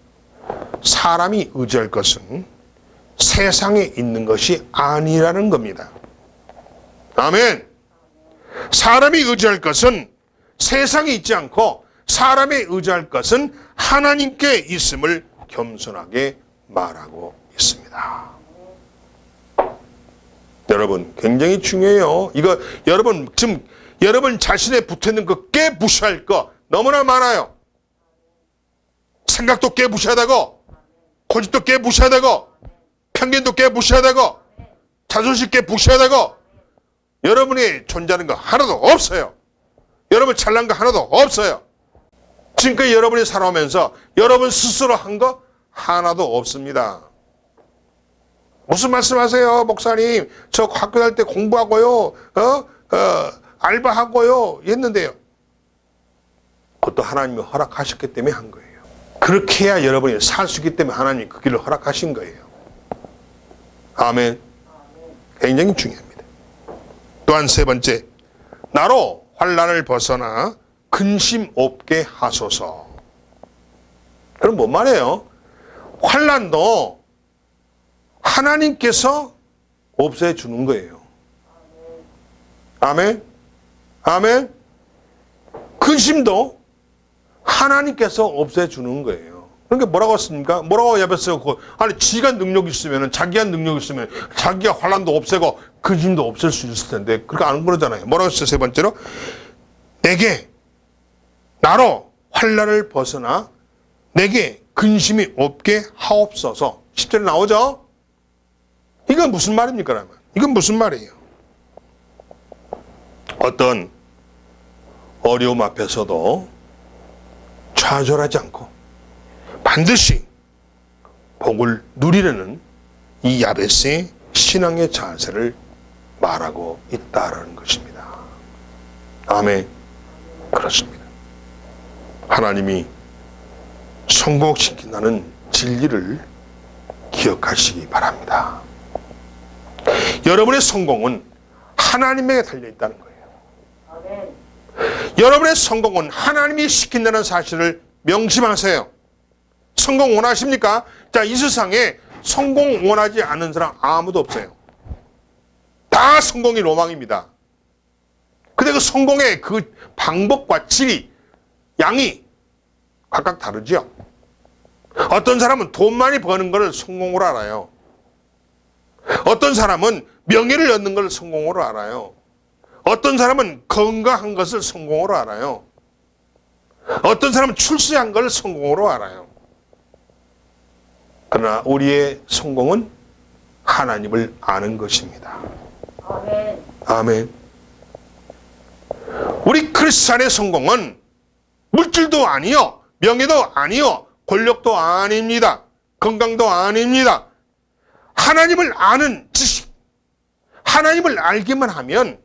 사람이 의지할 것은 세상에 있는 것이 아니라는 겁니다. 아멘. 사람이 의지할 것은 세상에 있지 않고 사람이 의지할 것은 하나님께 있음을 겸손하게 말하고 있습니다. 여러분, 굉장히 중요해요. 이거 여러분 지금 여러분 자신에 붙어있는 거 깨부셔야 거 너무나 많아요. 생각도 깨부셔야 되고, 고집도 깨부셔야 되고, 편견도 깨부셔야 되고, 자존심 깨부셔야 되고, 여러분이 존재하는 거 하나도 없어요. 여러분 잘난 거 하나도 없어요. 지금까지 여러분이 살아오면서 여러분 스스로 한 거 하나도 없습니다. 무슨 말씀하세요, 목사님? 저 학교 다닐 때 공부하고요, 알바하고요, 했는데요. 그것도 하나님이 허락하셨기 때문에 한 거예요. 그렇게 해야 여러분이 살 수 있기 때문에 하나님이 그 길을 허락하신 거예요. 아멘. 굉장히 중요합니다. 또한 세 번째, 나로 환난을 벗어나 근심 없게 하소서. 그럼 뭔 말이에요? 환난도 하나님께서 없애주는 거예요. 아멘. 아멘. 근심도 하나님께서 없애주는 거예요. 그러니까 뭐라고 했습니까? 뭐라고 야베스가 아니 지가 능력이 있으면 자기가 능력이 있으면 자기가 환난도 없애고 근심도 없앨 수 있을 텐데 그렇게 안 그러잖아요. 뭐라고 했어요? 세 번째로 내게 나로 환난을 벗어나 내게 근심이 없게 하옵소서. 10절에 나오죠? 이건 무슨 말입니까? 그러면 이건 무슨 말이에요? 어떤 어려움 앞에서도 좌절하지 않고 반드시 복을 누리려는 이 야베스의 신앙의 자세를 말하고 있다라는 것입니다. 아멘. 그렇습니다. 하나님이 성공시킨다는 진리를 기억하시기 바랍니다. 여러분의 성공은 하나님에게 달려있다는 거예요. 아멘. 여러분의 성공은 하나님이 시킨다는 사실을 명심하세요. 성공 원하십니까? 자, 이 세상에 성공 원하지 않는 사람 아무도 없어요. 다 성공이 로망입니다. 근데 그 성공의 그 방법과 질이, 양이 각각 다르죠. 어떤 사람은 돈 많이 버는 걸 성공으로 알아요. 어떤 사람은 명예를 얻는 걸 성공으로 알아요. 어떤 사람은 건강한 것을 성공으로 알아요. 어떤 사람은 출세한 걸 성공으로 알아요. 그러나 우리의 성공은 하나님을 아는 것입니다. 아멘. 아멘. 우리 크리스찬의 성공은 물질도 아니요, 명예도 아니요, 권력도 아닙니다. 건강도 아닙니다. 하나님을 아는 지식, 하나님을 알기만 하면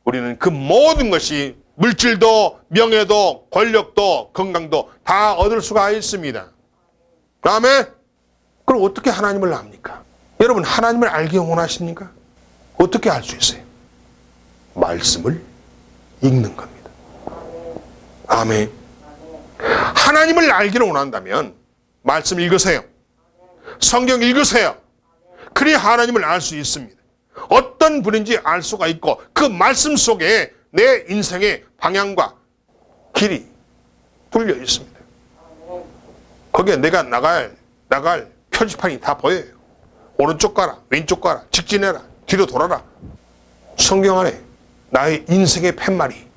우리는 그 모든 것이 물질도 명예도 권력도 건강도 다 얻을 수가 있습니다. 아멘. 그럼 어떻게 하나님을 압니까? 여러분 하나님을 알기 원하십니까? 어떻게 알 수 있어요? 말씀을 읽는 겁니다. 아멘. 하나님을 알기를 원한다면 말씀 읽으세요. 성경 읽으세요. 그래야 하나님을 알 수 있습니다. 어떤 분인지 알 수가 있고 그 말씀 속에 내 인생의 방향과 길이 뚫려 있습니다. 거기에 내가 나갈 표지판이 다 보여요. 오른쪽 가라, 왼쪽 가라, 직진해라, 뒤로 돌아라. 성경 안에 나의 인생의 팻말이,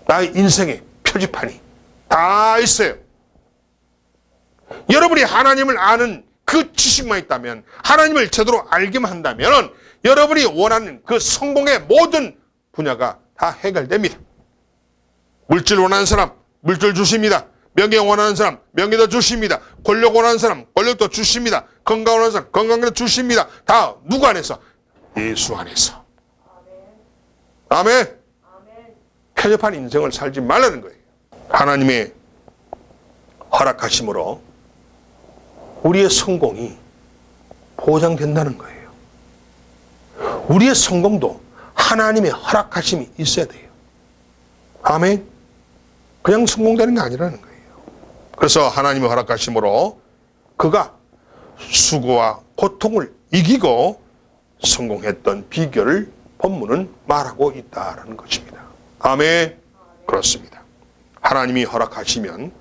나의 인생의 표지판이 다 있어요. 여러분이 하나님을 아는 그 지식만 있다면, 하나님을 제대로 알기만 한다면 여러분이 원하는 그 성공의 모든 분야가 다 해결됩니다. 물질 원하는 사람 물질 주십니다. 명예 원하는 사람 명예도 주십니다. 권력 원하는 사람 권력도 주십니다. 건강 원하는 사람 건강도 주십니다. 다 누구 안에서? 예수 안에서. 아멘. 편협한 인생을 살지 말라는 거예요. 하나님의 허락하심으로 우리의 성공이 보장된다는 거예요. 우리의 성공도 하나님의 허락하심이 있어야 돼요. 아멘. 그냥 성공되는 게 아니라는 거예요. 그래서 하나님의 허락하심으로 그가 수고와 고통을 이기고 성공했던 비결을 본문은 말하고 있다는 것입니다. 아멘. 그렇습니다. 하나님이 허락하시면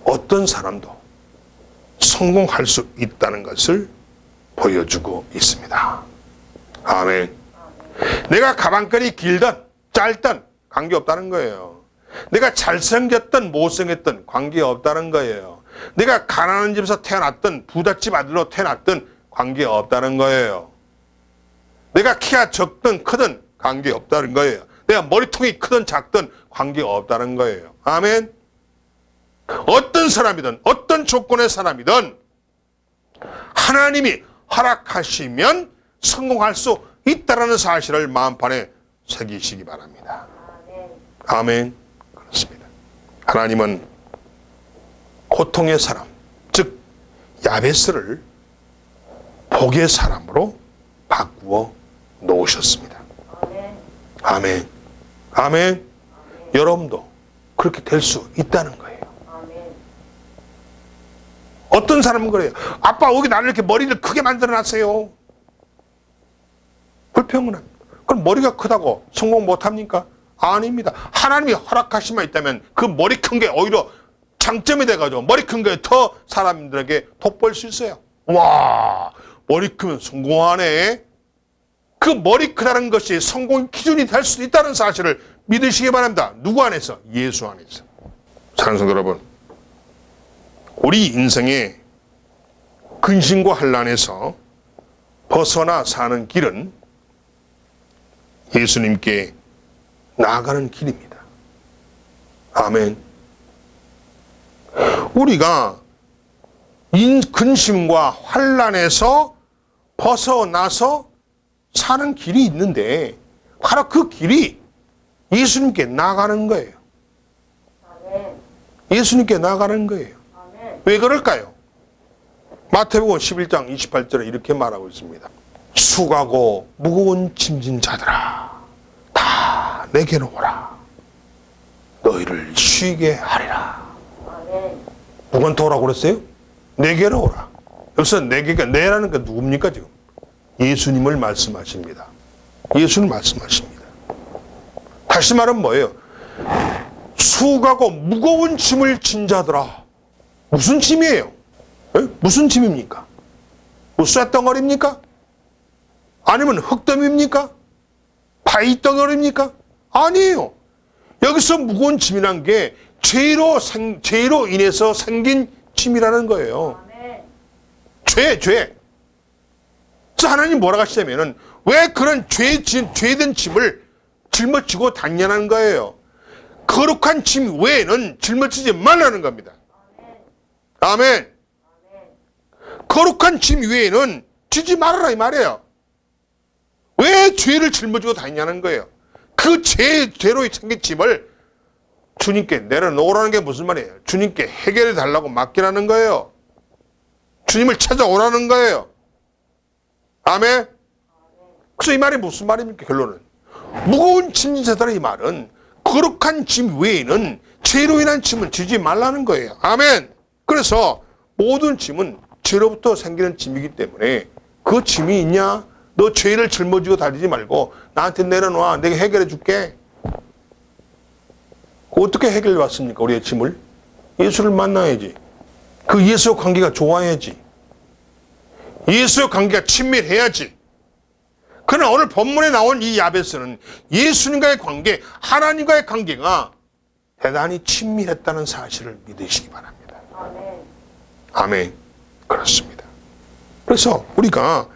어떤 사람도 성공할 수 있다는 것을 보여주고 있습니다. 아멘. 내가 가방끈이 길든 짧든 관계없다는 거예요. 내가 잘생겼든 못생겼든 관계없다는 거예요. 내가 가난한 집에서 태어났든 부잣집 아들로 태어났든 관계없다는 거예요. 내가 키가 적든 크든 관계없다는 거예요. 내가 머리통이 크든 작든 관계없다는 거예요. 아멘. 어떤 사람이든 어떤 조건의 사람이든 하나님이 허락하시면 성공할 수 있다는 사실을 마음판에 새기시기 바랍니다. 아멘. 그렇습니다. 하나님은 고통의 사람, 즉 야베스를 복의 사람으로 바꾸어 놓으셨습니다. 아멘. 아멘. 여러분도 그렇게 될 수 있다는 거예요. 어떤 사람은 그래요. 아빠 여기 나를 이렇게 머리를 크게 만들어 놨어요. 불평은 합니다. 그럼 머리가 크다고 성공 못합니까? 아닙니다. 하나님이 허락하심만 있다면 그 머리 큰 게 오히려 장점이 돼가지고 머리 큰 게 더 사람들에게 돋보일 수 있어요. 와, 머리 크면 성공하네. 그 머리 크다는 것이 성공 기준이 될 수도 있다는 사실을 믿으시기 바랍니다. 누구 안에서? 예수 안에서. 사랑하는 성도 여러분, 우리 인생의 근심과 환난에서 벗어나 사는 길은 예수님께 나아가는 길입니다. 아멘. 우리가 근심과 환난에서 벗어나서 사는 길이 있는데 바로 그 길이 예수님께 나아가는 거예요. 예수님께 나아가는 거예요. 왜 그럴까요? 마태복음 11장 28절에 이렇게 말하고 있습니다. 수고하고 무거운 짐진 자들아 다 내게로 오라. 너희를 쉬게 하리라. 누구한테 오라고 그랬어요? 내게로 오라. 여기서 내게가 내라는 게 누굽니까 지금? 예수님을 말씀하십니다. 예수를 말씀하십니다. 다시 말하면 뭐예요? 수고하고 무거운 짐을 진 자들아. 무슨 짐이에요? 에? 무슨 짐입니까? 쇳덩어리입니까? 아니면 흙더미입니까? 바위덩어리입니까? 아니에요. 여기서 무거운 짐이란 게 죄로 인해서 생긴 짐이라는 거예요. 죄. 그래서 하나님 뭐라고 하시냐면은 왜 그런 죄된 짐을 짊어지고 다니냐는 거예요. 거룩한 짐 외에는 짊어지지 말라는 겁니다. 아멘. 거룩한 짐 외에는 지지 말아라 이 말이에요. 왜 죄를 짊어지고 다니냐는 거예요. 그 죄로 생긴 짐을 주님께 내려놓으라는 게 무슨 말이에요? 주님께 해결해 달라고 맡기라는 거예요. 주님을 찾아오라는 거예요. 아멘. 그래서 이 말이 무슨 말입니까? 결론은 무거운 짐진 자들아 이 말은 거룩한 짐 외에는 죄로 인한 짐은 지지 말라는 거예요. 아멘. 그래서 모든 짐은 죄로부터 생기는 짐이기 때문에 그 짐이 있냐? 너 죄를 짊어지고 다니지 말고 나한테 내려놔. 내가 해결해 줄게. 어떻게 해결해 왔습니까? 우리의 짐을? 예수를 만나야지. 그 예수의 관계가 좋아야지. 예수의 관계가 친밀해야지. 그러나 오늘 본문에 나온 이 야베스는 예수님과의 관계, 하나님과의 관계가 대단히 친밀했다는 사실을 믿으시기 바랍니다. 아멘. 아멘. 그렇습니다. 그래서 우리가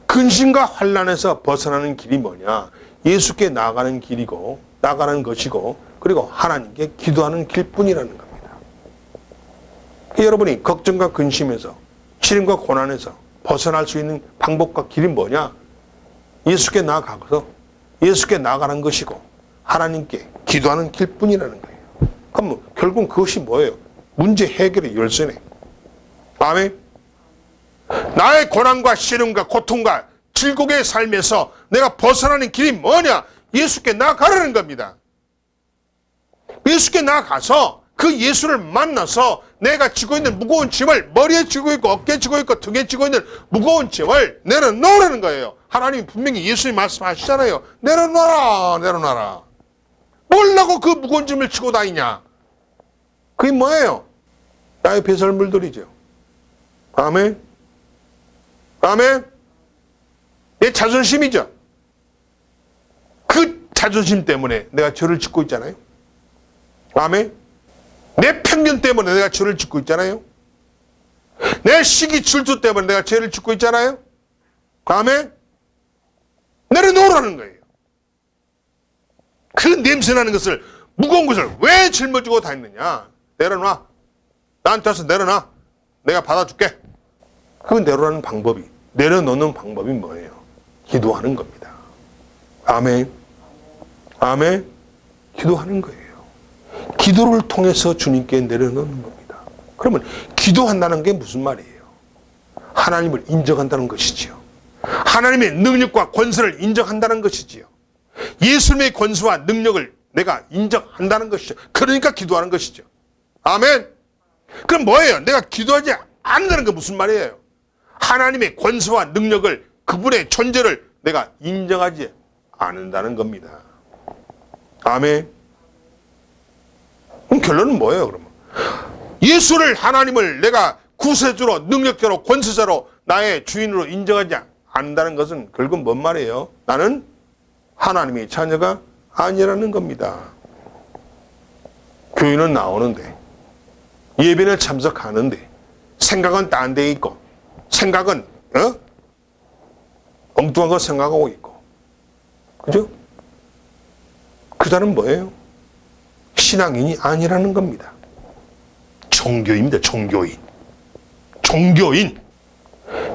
근심과 환난에서 벗어나는 길이 뭐냐? 예수께 나아가는 길이고 나아가는 것이고 그리고 하나님께 기도하는 길뿐이라는 겁니다. 여러분이 걱정과 근심에서, 시련과 고난에서 벗어날 수 있는 방법과 길이 뭐냐? 예수께 나아가서 예수께 나아가는 것이고 하나님께 기도하는 길뿐이라는 거예요. 그럼 결국 그것이 뭐예요? 문제 해결의 열쇠네. 아멘. 나의 고난과 시련과 고통과 질곡의 삶에서 내가 벗어나는 길이 뭐냐? 예수께 나아가라는 겁니다. 예수께 나아가서 그 예수를 만나서 내가 지고 있는 무거운 짐을, 머리에 지고 있고 어깨에 지고 있고 등에 지고 있는 무거운 짐을 내려놓으라는 거예요. 하나님이 분명히 예수님 말씀하시잖아요. 내려놔라, 내려놔라. 뭘라고 그 무거운 짐을 지고 다니냐? 그게 뭐예요? 나의 배설물들이죠. 아멘. 아멘. 내 자존심이죠. 그 자존심 때문에 내가 죄를 짓고 있잖아요. 아멘. 내 편견 때문에 내가 죄를 짓고 있잖아요. 내 시기 질투 때문에 내가 죄를 짓고 있잖아요. 아멘. 내려놓으라는 거예요. 그 냄새나는 것을, 무거운 것을 왜 짊어지고 다니느냐? 내려놔. 나한테 와서 내려놔. 내가 받아줄게. 그 내려놓는 방법이, 내려놓는 방법이 뭐예요? 기도하는 겁니다. 아멘. 아멘. 기도하는 거예요. 기도를 통해서 주님께 내려놓는 겁니다. 그러면 기도한다는 게 무슨 말이에요? 하나님을 인정한다는 것이지요. 하나님의 능력과 권세를 인정한다는 것이지요. 예수님의 권세와 능력을 내가 인정한다는 것이죠. 그러니까 기도하는 것이죠. 아멘. 그럼 뭐예요? 내가 기도하지 않는다는 게 무슨 말이에요? 하나님의 권세와 능력을, 그분의 존재를 내가 인정하지 않는다는 겁니다. 아멘. 그럼 결론은 뭐예요, 그러면? 예수를, 하나님을 내가 구세주로, 능력자로, 권세자로, 나의 주인으로 인정하지 않는다는 것은 결국 뭔 말이에요? 나는 하나님의 자녀가 아니라는 겁니다. 교회는 나오는데, 예배는 참석하는데, 생각은 딴 데 있고, 생각은 엉뚱한 거 생각하고 있고, 그죠? 그 사람은 뭐예요? 신앙인이 아니라는 겁니다. 종교인입니다. 종교인. 종교인.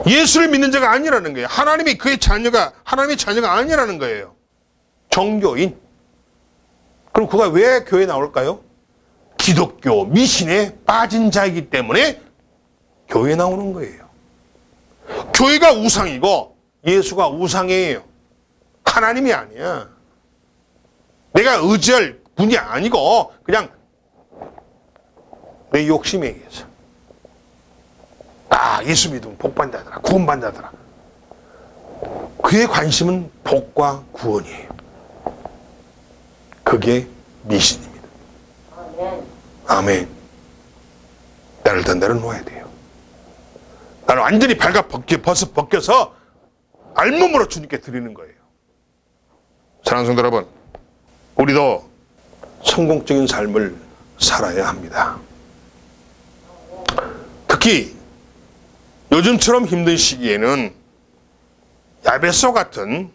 예수를 믿는 자가 아니라는 거예요. 하나님이 그의 자녀가, 하나님의 자녀가 아니라는 거예요. 종교인. 그럼 그가 왜 교회에 나올까요? 기독교 미신에 빠진 자이기 때문에 교회에 나오는 거예요. 교회가 우상이고 예수가 우상이에요. 하나님이 아니야. 내가 의지할 분이 아니고 그냥 내 욕심에 의해서 예수 믿으면 복받는다더라, 구원받는다더라. 그의 관심은 복과 구원이에요. 그게 미신입니다. 아멘. 나를 더 내려놓아야 돼요. 나를 완전히 벗겨서 알몸으로 주님께 드리는 거예요. 사랑하는 성도 여러분, 우리도 성공적인 삶을 살아야 합니다. 특히 요즘처럼 힘든 시기에는 야베스 같은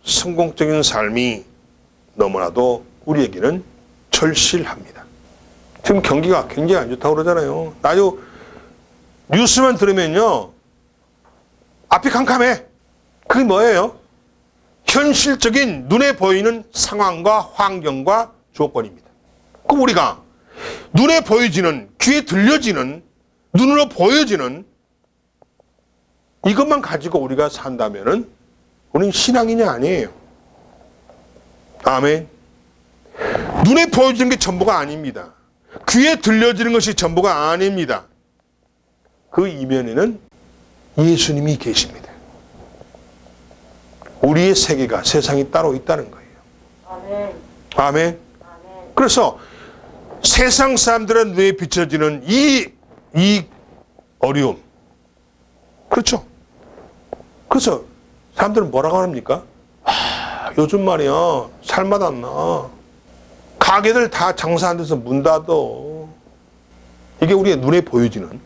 성공적인 삶이 너무나도 우리에게는 절실합니다. 지금 경기가 굉장히 안 좋다고 그러잖아요. 아주 뉴스만 들으면요, 앞이 캄캄해. 그게 뭐예요? 현실적인 눈에 보이는 상황과 환경과 조건입니다. 그럼 우리가 눈에 보여지는, 귀에 들려지는, 눈으로 보여지는 이것만 가지고 우리가 산다면은 우리는 신앙인이 아니에요. 아멘. 눈에 보여지는 게 전부가 아닙니다. 귀에 들려지는 것이 전부가 아닙니다. 그 이면에는 예수님이 계십니다. 우리의 세계가, 세상이 따로 있다는 거예요. 아멘. 아멘. 그래서 세상 사람들의 눈에 비춰지는 이 어려움. 그렇죠. 그래서 사람들은 뭐라고 합니까? 요즘 말이야, 살맛 안 나. 가게들 다 장사 안 돼서 문 닫어. 이게 우리의 눈에 보여지는,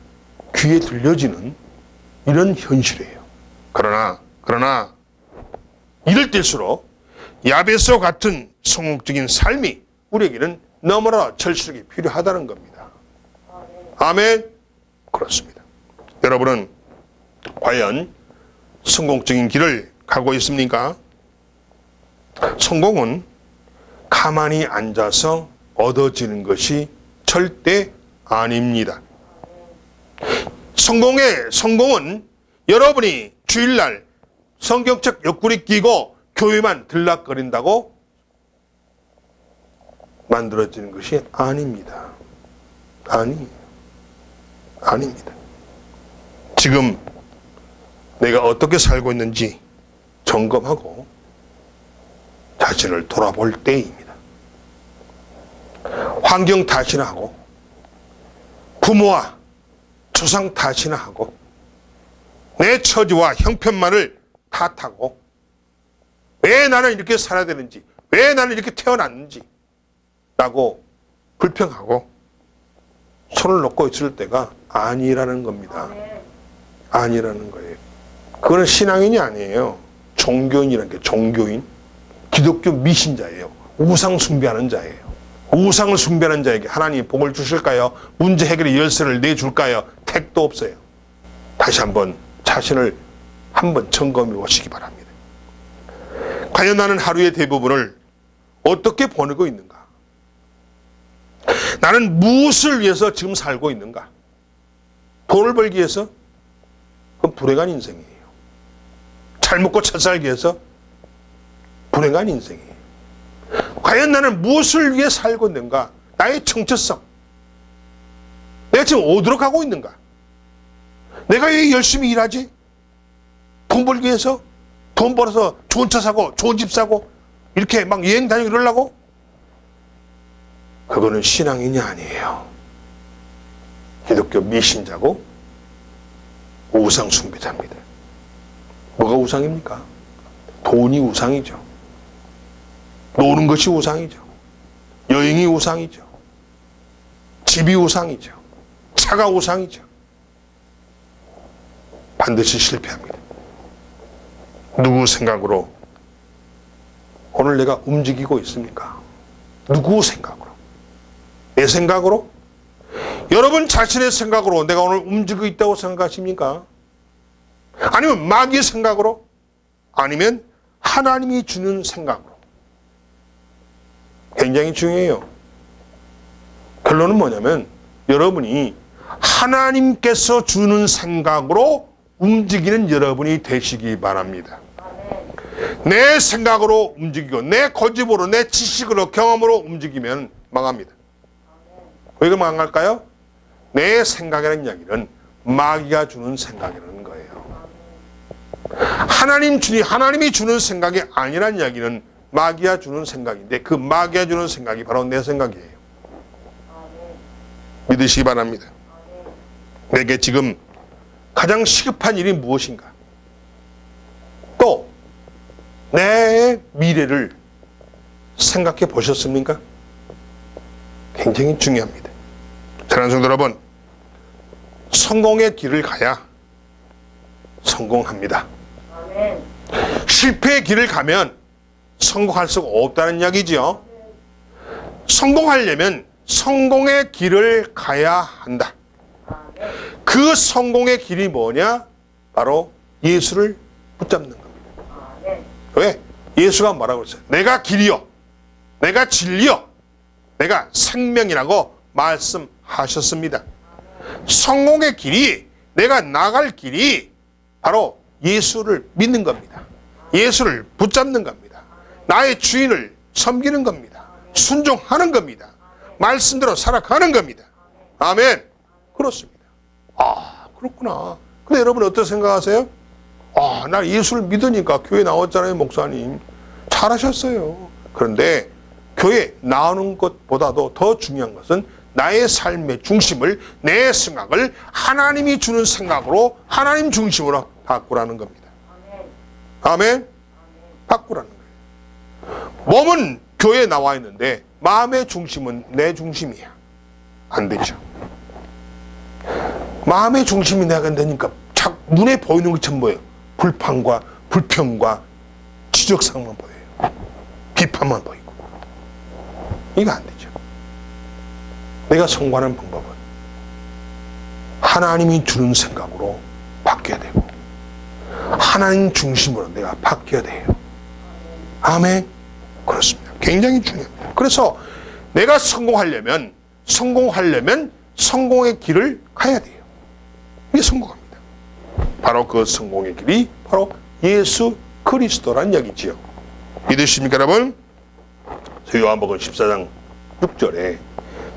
귀에 들려지는 이런 현실이에요. 그러나 이럴 때일수록 야베스와 같은 성공적인 삶이 우리에게는 너무나 절실하게 필요하다는 겁니다. 아멘. 그렇습니다. 여러분은 과연 성공적인 길을 가고 있습니까? 성공은 가만히 앉아서 얻어지는 것이 절대 아닙니다. 성공은 여러분이 주일날 성경책 옆구리 끼고 교회만 들락거린다고 만들어지는 것이 아닙니다. 아닙니다. 지금 내가 어떻게 살고 있는지 점검하고 자신을 돌아볼 때입니다. 환경 탓이나 하고 부모와 조상 탓이나 하고 내 처지와 형편만을 탓하고 왜 나는 이렇게 살아야 되는지, 왜 나는 이렇게 태어났는지 라고 불평하고 손을 놓고 있을 때가 아니라는 겁니다. 아니라는 거예요. 그거는 신앙인이 아니에요. 종교인이라는 게 종교인, 기독교 미신자예요. 우상 숭배하는 자예요. 우상을 숭배하는 자에게 하나님이 복을 주실까요? 문제 해결의 열쇠를 내줄까요? 택도 없어요. 다시 한번 자신을 한번 점검해 보시기 바랍니다. 과연 나는 하루의 대부분을 어떻게 보내고 있는가? 나는 무엇을 위해서 지금 살고 있는가? 돈을 벌기 위해서? 그건 불행한 인생이에요. 잘 먹고 잘 살기 위해서? 불행한 인생이에요. 과연 나는 무엇을 위해 살고 있는가? 나의 정체성. 내가 지금 어디로 가고 있는가? 내가 왜 열심히 일하지? 돈 벌기 위해서? 돈 벌어서 좋은 차 사고 좋은 집 사고 이렇게 막 여행 다니고 이러려고? 그거는 신앙인이 아니에요. 기독교 미신자고 우상 숭배자입니다. 뭐가 우상입니까? 돈이 우상이죠. 노는 것이 우상이죠. 여행이 우상이죠. 집이 우상이죠. 차가 우상이죠. 반드시 실패합니다. 누구 생각으로 오늘 내가 움직이고 있습니까? 누구 생각으로? 내 생각으로? 여러분 자신의 생각으로 내가 오늘 움직이고 있다고 생각하십니까? 아니면 마귀의 생각으로? 아니면 하나님이 주는 생각으로? 굉장히 중요해요. 결론은 뭐냐면 여러분이 하나님께서 주는 생각으로 움직이는 여러분이 되시기 바랍니다. 내 생각으로 움직이고 내 고집으로 내 지식으로 경험으로 움직이면 망합니다. 왜 망할까요? 내 생각이라는 이야기는 마귀가 주는 생각이라는 거예요. 하나님이 주는 생각이 아니라는 이야기는 마귀가 주는 생각인데 그 마귀가 주는 생각이 바로 내 생각이에요. 믿으시기 바랍니다. 내게 지금 가장 시급한 일이 무엇인가? 또 내 미래를 생각해 보셨습니까? 굉장히 중요합니다. 사랑하는 성도 여러분, 성공의 길을 가야 성공합니다. 아멘. 실패의 길을 가면 성공할 수가 없다는 이야기죠. 성공하려면 성공의 길을 가야 한다. 그 성공의 길이 뭐냐? 바로 예수를 붙잡는 겁니다. 왜? 예수가 뭐라고 했어요? 내가 길이요, 내가 진리요, 내가 생명이라고 말씀하셨습니다. 성공의 길이, 내가 나갈 길이 바로 예수를 믿는 겁니다. 예수를 붙잡는 겁니다. 나의 주인을 섬기는 겁니다. 순종하는 겁니다. 말씀대로 살아가는 겁니다. 아멘. 그렇습니다. 아, 그렇구나. 근데 여러분 어떻게 생각하세요? 아, 나 예수를 믿으니까 교회 나왔잖아요, 목사님. 잘하셨어요. 그런데 교회 나오는 것보다도 더 중요한 것은 나의 삶의 중심을, 내 생각을 하나님이 주는 생각으로 하나님 중심으로 바꾸라는 겁니다. 아멘. 바꾸라는 거예요. 몸은 교회에 나와 있는데 마음의 중심은 내 중심이야. 안 되죠. 마음의 중심이 내가 안 되니까 눈에 보이는 것처럼 뭐예요? 불판과 불평과 지적사항만 보여요. 비판만 보이고. 이거 안 되죠. 내가 성공하는 방법은 하나님이 주는 생각으로 바뀌어야 되고 하나님 중심으로 내가 바뀌어야 돼요. 아멘. 그렇습니다. 굉장히 중요합니다. 그래서 내가 성공하려면 성공의 길을 가야 돼요. 이게 성공합니다. 바로 그 성공의 길이 바로 예수 그리스도란 얘기지요. 믿으십니까 여러분? 요한복음 14장 6절에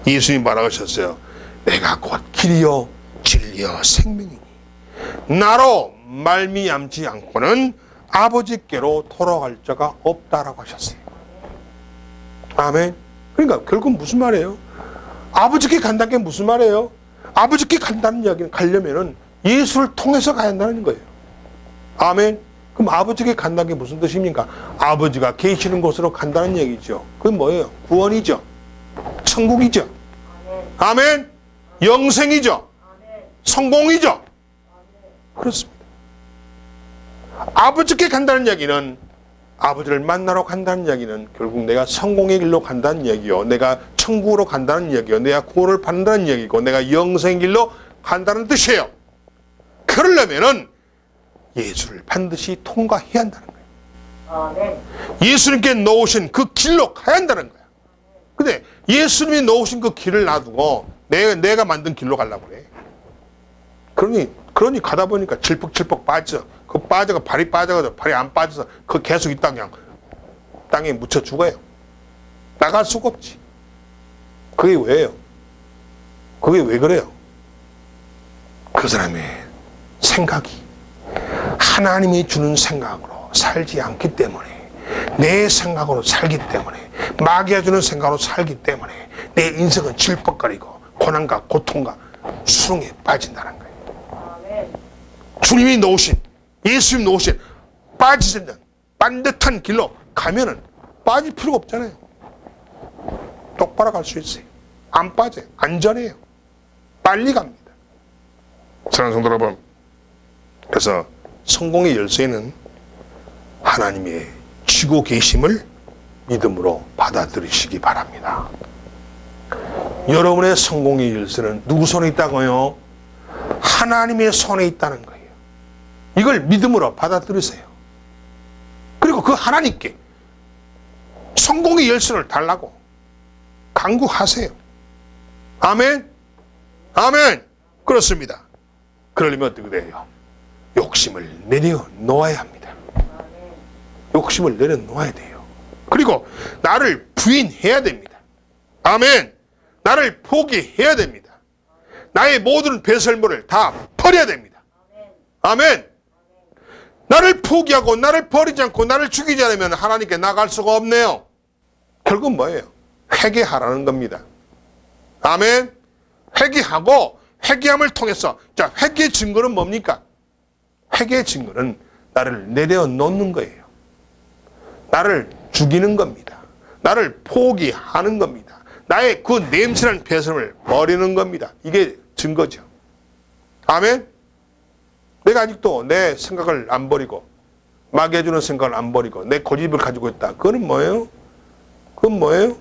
예수님이 말하셨어요. 내가 곧 길이요 진리요 생명이니 나로 말미암지 않고는 아버지께로 돌아갈 자가 없다라고 하셨어요. 아멘. 그러니까 결국 무슨 말이에요? 아버지께 간다는 게 무슨 말이에요? 아버지께 간다는 이야기는 가려면은 예수를 통해서 가야 한다는 거예요. 아멘. 그럼 아버지께 간다는 게 무슨 뜻입니까? 아버지가 계시는 곳으로 간다는 얘기죠. 그건 뭐예요? 구원이죠. 천국이죠. 아멘. 영생이죠. 성공이죠. 그렇습니다. 아버지께 간다는 이야기는 아버지를 만나러 간다는 이야기는 결국 내가 성공의 길로 간다는 이야기요. 내가 천국으로 간다는 이야기요. 내가 구원을 받는다는 이야기고 내가 영생의 길로 간다는 뜻이에요. 그러려면은 예수를 반드시 통과해야 한다는 거예요. 예수님께 놓으신 그 길로 가야 한다는 거야. 근데 예수님이 놓으신 그 길을 놔두고 내가 만든 길로 가려고 그래. 그러니 가다 보니까 질퍽질퍽 빠져. 그 빠져가 발이 빠져가지고 발이 안 빠져서 그 계속 있다 그냥 땅에 묻혀 죽어요. 나갈 수가 없지. 그게 왜요? 그게 왜 그래요? 그 사람의 생각이 하나님이 주는 생각으로 살지 않기 때문에 내 생각으로 살기 때문에 마귀가 주는 생각으로 살기 때문에 내 인생은 질퍽거리고 고난과 고통과 수렁에 빠진다는 거예요. 주님이 놓으신 예수님 놓으신 빠지지 않는 반듯한 길로 가면은 빠질 필요가 없잖아요. 똑바로 갈 수 있어요. 안 빠져요. 안전해요. 빨리 갑니다. 사랑하는 성도 여러분, 그래서 성공의 열쇠는 하나님의 쥐고 계심을 믿음으로 받아들이시기 바랍니다. 여러분의 성공의 열쇠는 누구 손에 있다고요? 하나님의 손에 있다는 거예요. 이걸 믿음으로 받아들이세요. 그리고 그 하나님께 성공의 열쇠를 달라고 간구하세요. 아멘. 아멘. 그렇습니다. 그러려면 어떻게 돼요? 욕심을 내려놓아야 합니다. 욕심을 내려놓아야 돼요. 그리고 나를 부인해야 됩니다. 아멘. 나를 포기해야 됩니다. 나의 모든 배설물을 다 버려야 됩니다. 아멘. 나를 포기하고 나를 버리지 않고 나를 죽이지 않으면 하나님께 나갈 수가 없네요. 결국 뭐예요? 회개하라는 겁니다. 아멘. 회개하고 회개함을 통해서 자, 회개의 증거는 뭡니까? 회개의 증거는 나를 내려놓는 거예요. 나를 죽이는 겁니다. 나를 포기하는 겁니다. 나의 그 냄새난 배설을 버리는 겁니다. 이게 증거죠. 아멘. 내가 아직도 내 생각을 안 버리고 마귀가 주는 생각을 안 버리고 내 고집을 가지고 있다. 그건 뭐예요? 그건 뭐예요?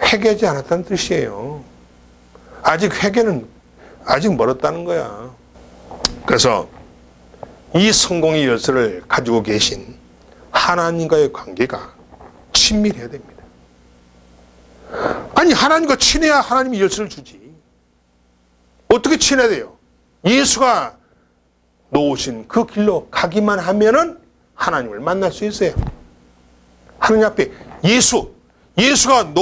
회개하지 않았다는 뜻이에요. 아직 회개는 아직 멀었다는 거야. 그래서 이 성공의 열쇠를 가지고 계신 하나님과의 관계가 친밀해야 됩니다. 아니 하나님과 친해야 하나님이 열쇠를 주지. 어떻게 친해야 돼요? 예수가 놓으신 그 길로 가기만 하면은 하나님을 만날 수 있어요. 하나님 앞에 예수가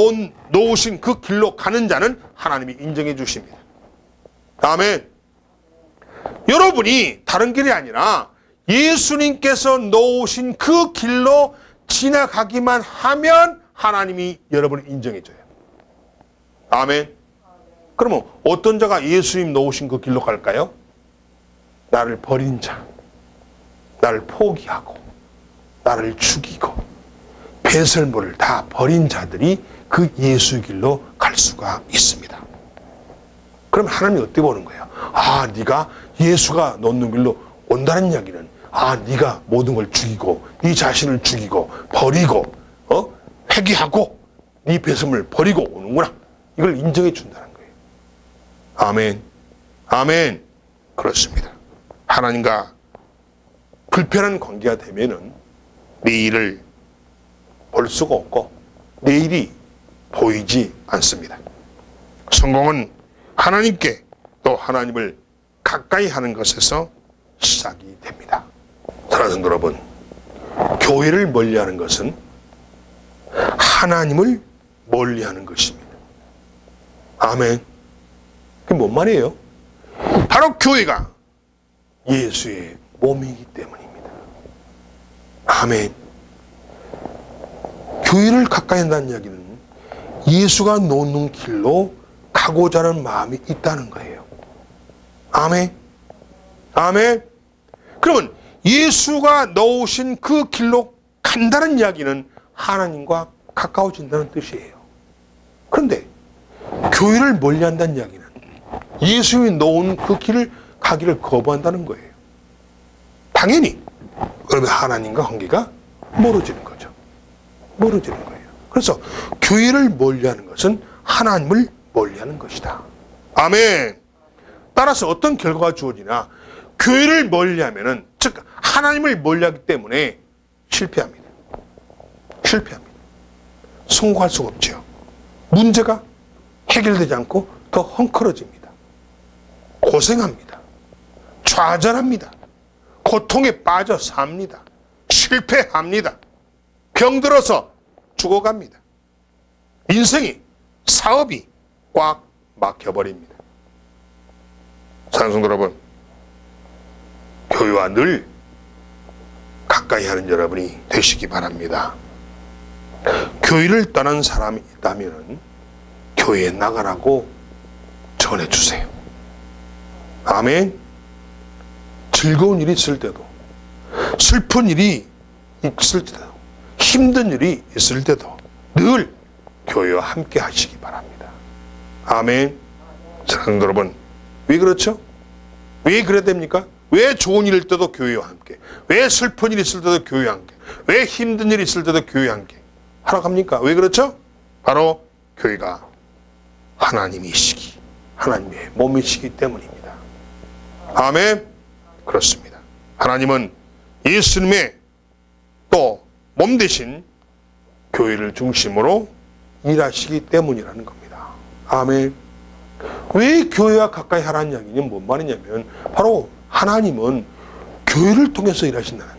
놓으신 그 길로 가는 자는 하나님이 인정해 주십니다. 아멘. 여러분이 다른 길이 아니라 예수님께서 놓으신 그 길로 지나가기만 하면 하나님이 여러분을 인정해 줘요. 아멘. 그러면 어떤 자가 예수님 놓으신 그 길로 갈까요? 나를 버린 자, 나를 포기하고 나를 죽이고 배설물을 다 버린 자들이 그 예수 길로 갈 수가 있습니다. 그럼 하나님이 어떻게 보는 거예요? 아, 네가 예수가 놓는 길로 온다는 이야기는 네가 모든 걸 죽이고 네 자신을 죽이고 버리고 회개하고 네 배설물 버리고 오는구나. 이걸 인정해 준다는 거예요. 아멘. 아멘. 그렇습니다. 하나님과 불편한 관계가 되면은 내 일을 볼 수가 없고 내 일이 보이지 않습니다. 성공은 하나님께 또 하나님을 가까이 하는 것에서 시작이 됩니다. 사랑하는 성도 여러분, 교회를 멀리하는 것은 하나님을 멀리하는 것입니다. 아멘. 그게 뭔 말이에요? 바로 교회가 예수의 몸이기 때문입니다. 아멘. 교회를 가까이 한다는 이야기는 예수가 놓는 길로 가고자 하는 마음이 있다는 거예요. 아멘. 아멘. 그러면 예수가 놓으신 그 길로 간다는 이야기는 하나님과 가까워진다는 뜻이에요. 그런데 교회를 멀리한다는 이야기는 예수님이 놓은 그 길을 가기를 거부한다는 거예요. 당연히 그러면 하나님과 관계가 멀어지는 거죠. 멀어지는 거예요. 그래서 교회를 멀리하는 것은 하나님을 멀리하는 것이다. 아멘. 따라서 어떤 결과가 주어지나 교회를 멀리하면은, 즉 하나님을 멀리하기 때문에 실패합니다. 실패합니다. 성공할 수가 없죠. 문제가 해결되지 않고 더 헝클어집니다. 고생합니다. 좌절합니다. 고통에 빠져 삽니다. 실패합니다. 병들어서 죽어갑니다. 인생이, 사업이 꽉 막혀버립니다. 사랑하는 성도 여러분, 교회와 늘 가까이 하는 여러분이 되시기 바랍니다. 교회를 떠난 사람이 있다면 교회에 나가라고 전해주세요. 아멘. 즐거운 일이 있을 때도, 슬픈 일이 있을 때도, 힘든 일이 있을 때도 늘 교회와 함께 하시기 바랍니다. 아멘. 사랑하는 여러분, 왜 그렇죠? 왜 그래야 됩니까? 왜 좋은 일 있을 때도 교회와 함께, 왜 슬픈 일 있을 때도 교회와 함께, 왜 힘든 일 있을 때도 교회와 함께 하라고 합니까? 왜 그렇죠? 바로 교회가 하나님이시기, 하나님의 몸이시기 때문입니다. 아멘. 그렇습니다. 하나님은 예수님의 또 몸 대신 교회를 중심으로 일하시기 때문이라는 겁니다. 아멘. 왜 교회와 가까이 하라는 이야기는 뭔 말이냐면 바로 하나님은 교회를 통해서 일하신다는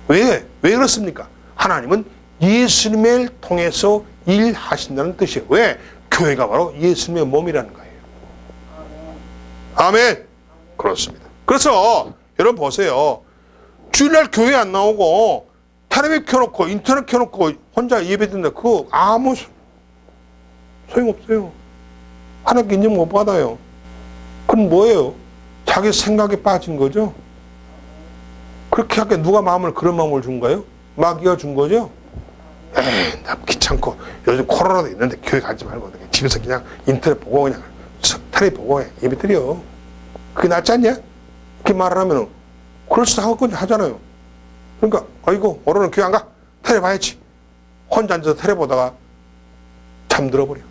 거예요. 왜 그렇습니까? 하나님은 예수님을 통해서 일하신다는 뜻이에요. 왜? 교회가 바로 예수님의 몸이라는 거예요. 아멘. 그렇습니다. 그래서 여러분 보세요. 주일날 교회 안 나오고 텔레비전 켜놓고 인터넷 켜놓고 혼자 예배드린다. 그거 아무 소용없어요. 하나님께 인정 못 받아요. 그건 뭐예요? 자기 생각에 빠진 거죠. 그렇게 하게 누가 그런 마음을 준 거예요? 마귀가 준 거죠. 에이, 나 귀찮고 요즘 코로나도 있는데 교회 가지 말고 집에서 그냥 인터넷 보고 그냥 텔레비 보고 예배 드려. 그게 낫지 않냐? 이렇게 말을 하면은 그럴 수도 하잖아요. 그러니까 아이고 오늘은 교회 안 가? 텔레비 봐야지. 혼자 앉아서 텔레비 보다가 잠들어버려.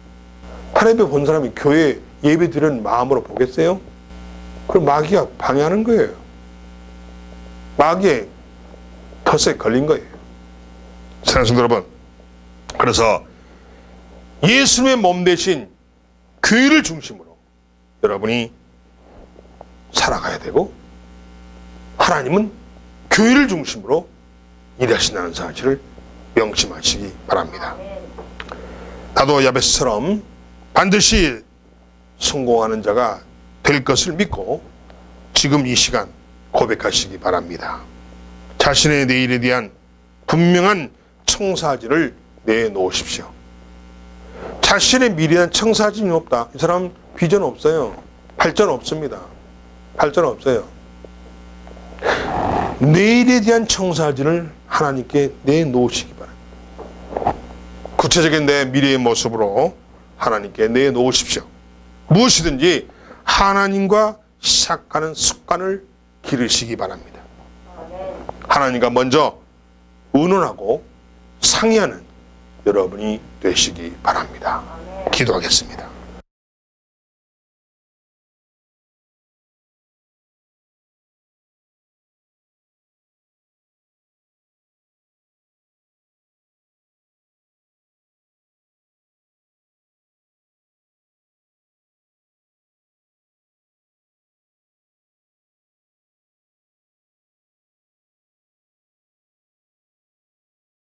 텔레비 본 사람이 교회 예배 드리는 마음으로 보겠어요? 그럼 마귀가 방해하는 거예요. 마귀의 덫에 걸린 거예요. 사랑하는 성도 여러분, 그래서 예수님의 몸 대신 교회를 중심으로 여러분이 살아가야 되고 하나님은 교회를 중심으로 일하신다는 사실을 명심하시기 바랍니다. 나도 야베스처럼 반드시 성공하는 자가 될 것을 믿고 지금 이 시간 고백하시기 바랍니다. 자신의 내일에 대한 분명한 청사진을 내놓으십시오. 자신의 미래에 대한 청사진이 없다. 이 사람 비전 없어요. 발전 없습니다. 발전 없어요. 내일에 대한 청사진을 하나님께 내놓으시기 바랍니다. 구체적인 내 미래의 모습으로 하나님께 내놓으십시오. 무엇이든지 하나님과 시작하는 습관을 기르시기 바랍니다. 하나님과 먼저 의논하고 상의하는 여러분이 되시기 바랍니다. 기도하겠습니다.